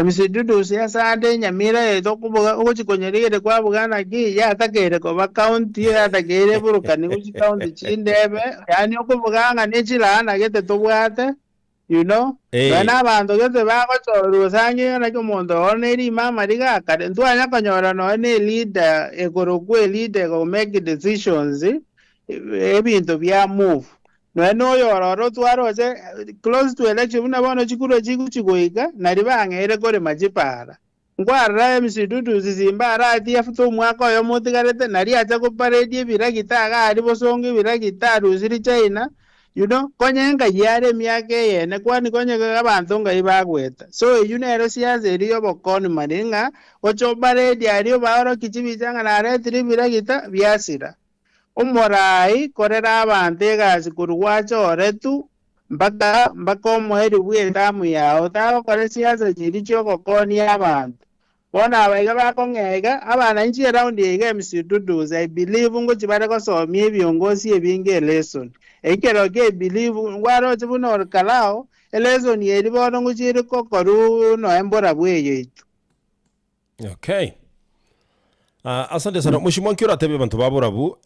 MC Dudu siasa ade Nyamira eto kubuga ukikonyerire kwa bugana ki ya atakere ko county ya atakere burukani uchi county chindebe yani okubuganga nechilana gete tobwate you know bana bantu gete bako chorusanye na kyomondo oneri mama riga kare ndwanya konyora no ne leader ekorokwe leader go make decisions ebintu bya move no yororo twaroje close to election unabona chikuro chikuchigoika naribangere kore majipara ngwarra MC Dudu zizimbara ati afuto mwaka yo mutigarete nari acha ko parade biragita ga ari bosonge biragita ruziri China you know konyenga yare myake yene kwani konyega abantu ngaibagweta so yunero siyaze iriyo bokoni maringa ocho parade ari baoro kichibijanga na retri biragita byasira umurai korera abante gazi kurwacho oretu mpaka omweri bw'endamu yawe tago kore siasa chiri chokokoni abantu bona abaiga bakong'ega abana inchi around yega MC Dudu I believe ngo chibare kosomia ebiongozi ebinge lesson ekero ke believe ngwaro chibuno kalao lesson yeri bono nguchiri kokoru no embora bweyo itu. Okay. Asante sana mushimwa nkira tebe bantu baborabu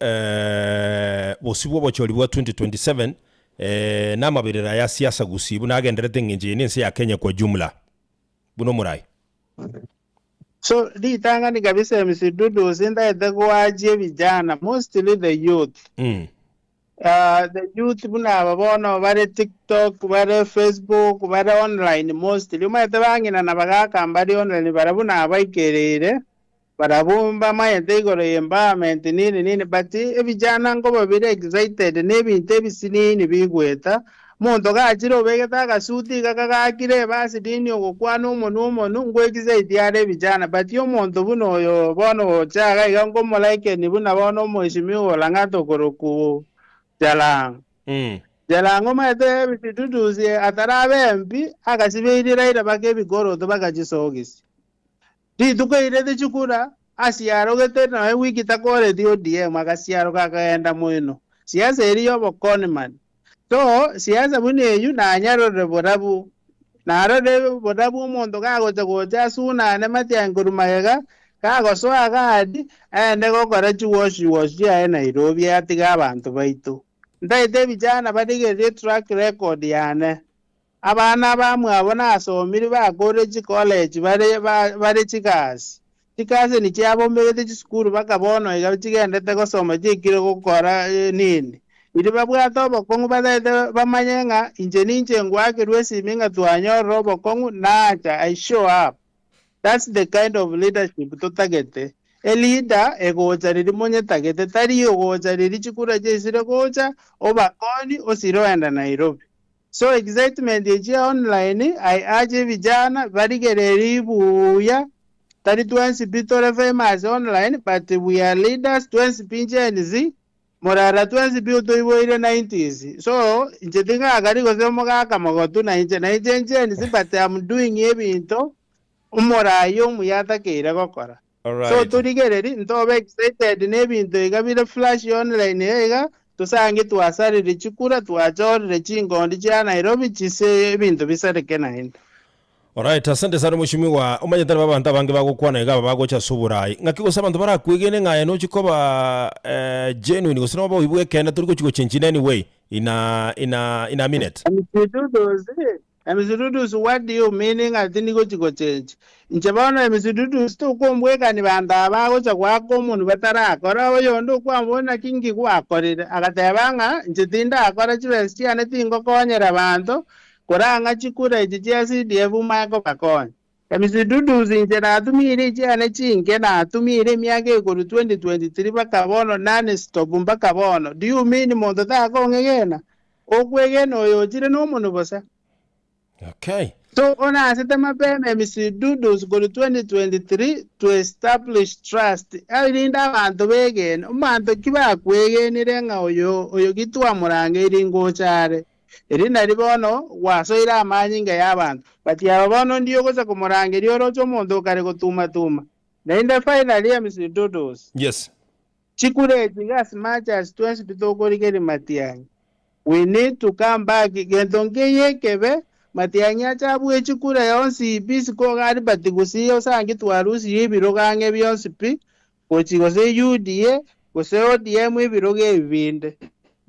bosibwo bocholi bwa 2027 namabirira ya siasa gusibu nagenderete ngenje nense ya Kenya kwa jumla buno murai so di tanga ni kabisa MC Dudu zinda edegwaje vijana mostly the youth the youth buna babono bare TikTok bare Facebook bare online mostly umaete bangina nabagaka mbari online barabuna abaikerere barabumba mayete igoro environment nini but ebijana ngo babire excited nebinte bisinini bigweta muntu gachiro begeta gasuti gakagakire basi dini ogokwana umuntu ngo excited yare bijana but yo muntu buno yo bono chaga igango molaike ni buna bono mweshimiwa langato koroku jalango mayete bituduze atarabe mbi agasibirira ira bakebigoro to bagagisogisi di tukoire de chukura asiaro gete na wiki takore dio DM agasiaro kakaenda mwino siasa iriyo bokoni man so siasa bune yu na nyaro de bodabu na rode bodabu mondo gago goja suna ne matiangurumaiga kago so agadi ende gokora chiwoshi ya Nairobi atiga abantu baitu ndaite bijana badige track record yane abana bamwe abona asomiri bakore college bare chikazi ni cyabo mbere cy'isukuru bakabono igabigendete gosoma gikire gukora nini iri babwata obokongu bataete bamanyenga inche ninche ngwakirwe siminga twanyorora obokongu nacha I show up. That's the kind of leadership tutagete. A leader egocha riri monye tagete tari ogocha riri chikura jesire gocha obakoni osiroenda Nairobi. So excitement yeje online I urge vijana barigereri buya tari twensi bitore famous online but we are leaders twensi pinjenzi morara twensi biuto iboire 90s. So inche tinga agari gosemo gaka magotu na inche njenzi but I'm doing ebinto umorayo muyata keira gokora. So turigereri ntobe excited nebinto igabire flash online ega tusange twasarire chikura twachorire chingondi cha Nairobi chise ebinto bisareke naenda. Alright, asante sana mheshimiwa. Umanyetana babantu abange bagukwana igaba bagocha suburai. Ngakiko sabantu barakwigene ngaya no chikoba genuine gusina babo ibwe kenda turi kuchiko chinchine anyway in a minute. Emisiduduzi what do you meaning atini go chiko change? Nchebana emisiduduzi to kombweka ni banda abagocha kwako umuntu batarakora oyondo kwambona kingi kwakorire agatebanga nchitinda akora chibesi cyane tingo konyera abantu koranga chikura ichi CDF mako bakonye. Emisiduduzi nche natumire cyane chinge natumire myaka ekuru 2023 bakabono nane stop mbakabono. Do you mean muntu takongegena? Okwegena oyo chire no muntu bosa. Okay. So ona asete mapeme emisiduduzi kuri 2023 to establish trust. Arinda abantu begene umuntu kibakwegenire nga oyo gitwa murange iringo cyare. Irinda ribono wasoira amanyinga y'abantu. But yabono ndiyo goza kumurange riyo rocho muntu kare gutuma. Nainda finally emisiduduzi. Yes. Chikure as much as 20 bitogorigeri Matiang'i. We need to come back gendonge yekebe Matiang'i achabwe chikura yonsi bisi ko gari batigusiyo sangi twarusi yebirogange byonsi pi kochigose UDA gose ODM ebiroge ebinde.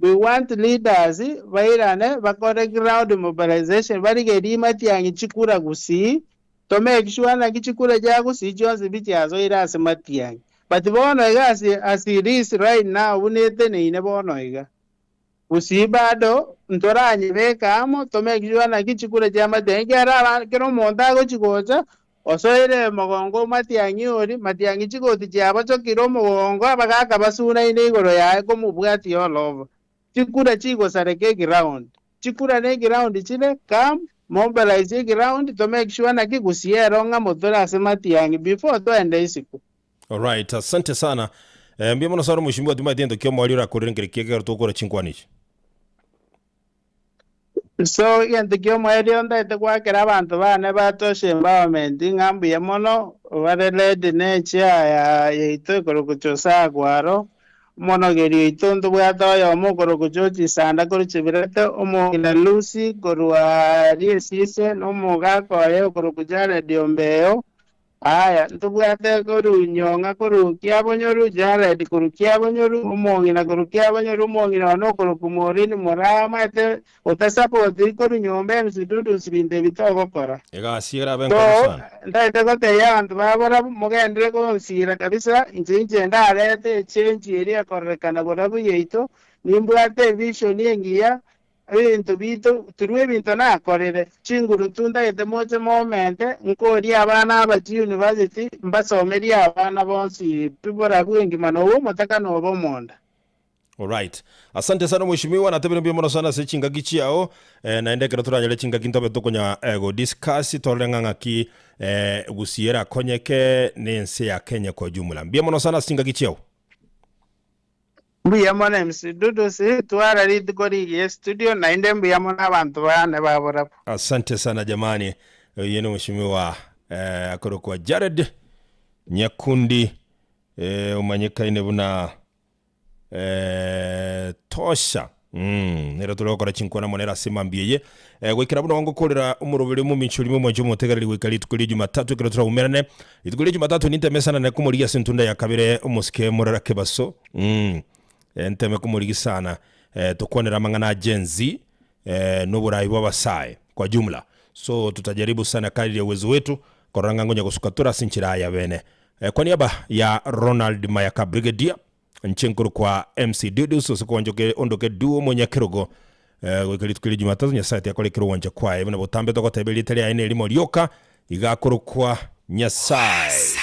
We want leaders bairane bakore ground mobilization barigeri Matiang'i chikura gusi to make sure na kichikura jagusi jonsi bichazo irase Matiang'i. But bono igasi as it is right now unete ne bono iga usibado ntoranye bekamo to make sure na kichikura cha Matiang'i ara kero monda go chigocha osoire mogongo Matiang'i ori Matiang'i chigoti chaba cho kiro mogongo abagaka basuna ine igoro yae ko mubwati olova chikura chigo sareke ground chikura ne ground chile kam mobilize ground to make sure na kigusiero nga motora se Matiang'i before to ende isiku. Alright, asante sana. Mbiyemo no saro mheshimiwa Tima Diendo kyo mwali ra kurengere kiega rutokora chinkwanishi. So yende kyo mwali onda etekwakera abantu bane batoshe empowerment ngambuye mono barelede necha ya ito korokuchosa gwaro mono geri itondo bwatoyo omukoro kuchochi sanda korochibirete omongina Lucy korwa riesise nomugako ayo korokujare diombeo. Aya ntubwate korunyonga korukia bonyoru Jared korukia bonyoru umongina korukia bonyoru umongina no korukumorini morama ete utasapozi korunyombe emisidudu sibinde bitogokora ega asira benko sana ndaite kote yantu babora mugendere ko nsira kabisa inje ndarete change area korekana borabu yeito nimbwate vision yengiya ebintu bito turwe bintu nakorere chinguru tunda ete moche momente nkori abana abachi university mbasomeri abana bonsi pibora bwengi manowo motaka nobo monda. Alright. Asante sana mheshimiwa na tebele mbio sana se chingagi chiao naende kera turanyele chingagi ntobe tokonya go discuss torenganga ki gusiera konyeke nense ya Kenya kwa jumla. Mbio sana chingagi chiao. Mbiyamona emisidudu si tuwara litikori ye studio na inde mbiyamona abantu bane babora. Asante sana jamani. Yeno mheshimiwa akorokwa Jared Nyakundi umanyika ine buna tosha nera tulokora chinkwana monera simambiye gwikira buno wango kolera umurobere mu minchuri mu mwanjo mutegariri gwikali tukuri Jumatatu kira turagumerane itukuri Jumatatu nintemesana na kumuriya sentunda ya kabere umuske murara kebaso enteme kumurigi sana tukonera mangana jenzi n'uburayi bw'abasaye kwa jumla. So tutajaribu sana kadri ya uwezo wetu koranga ngonya kusukatura sinchira ya bene kwa niaba ya Ronald Mayaka Brigadier nchenkuru kwa MC Dudu so konjoke ondoke duo monya kirogo gwikali tukili Jumatatu Nyasaye yakore kirwanja kwa ebona botambe toko tebeli tele aine limo lyoka igakuru kwa Nyasaye.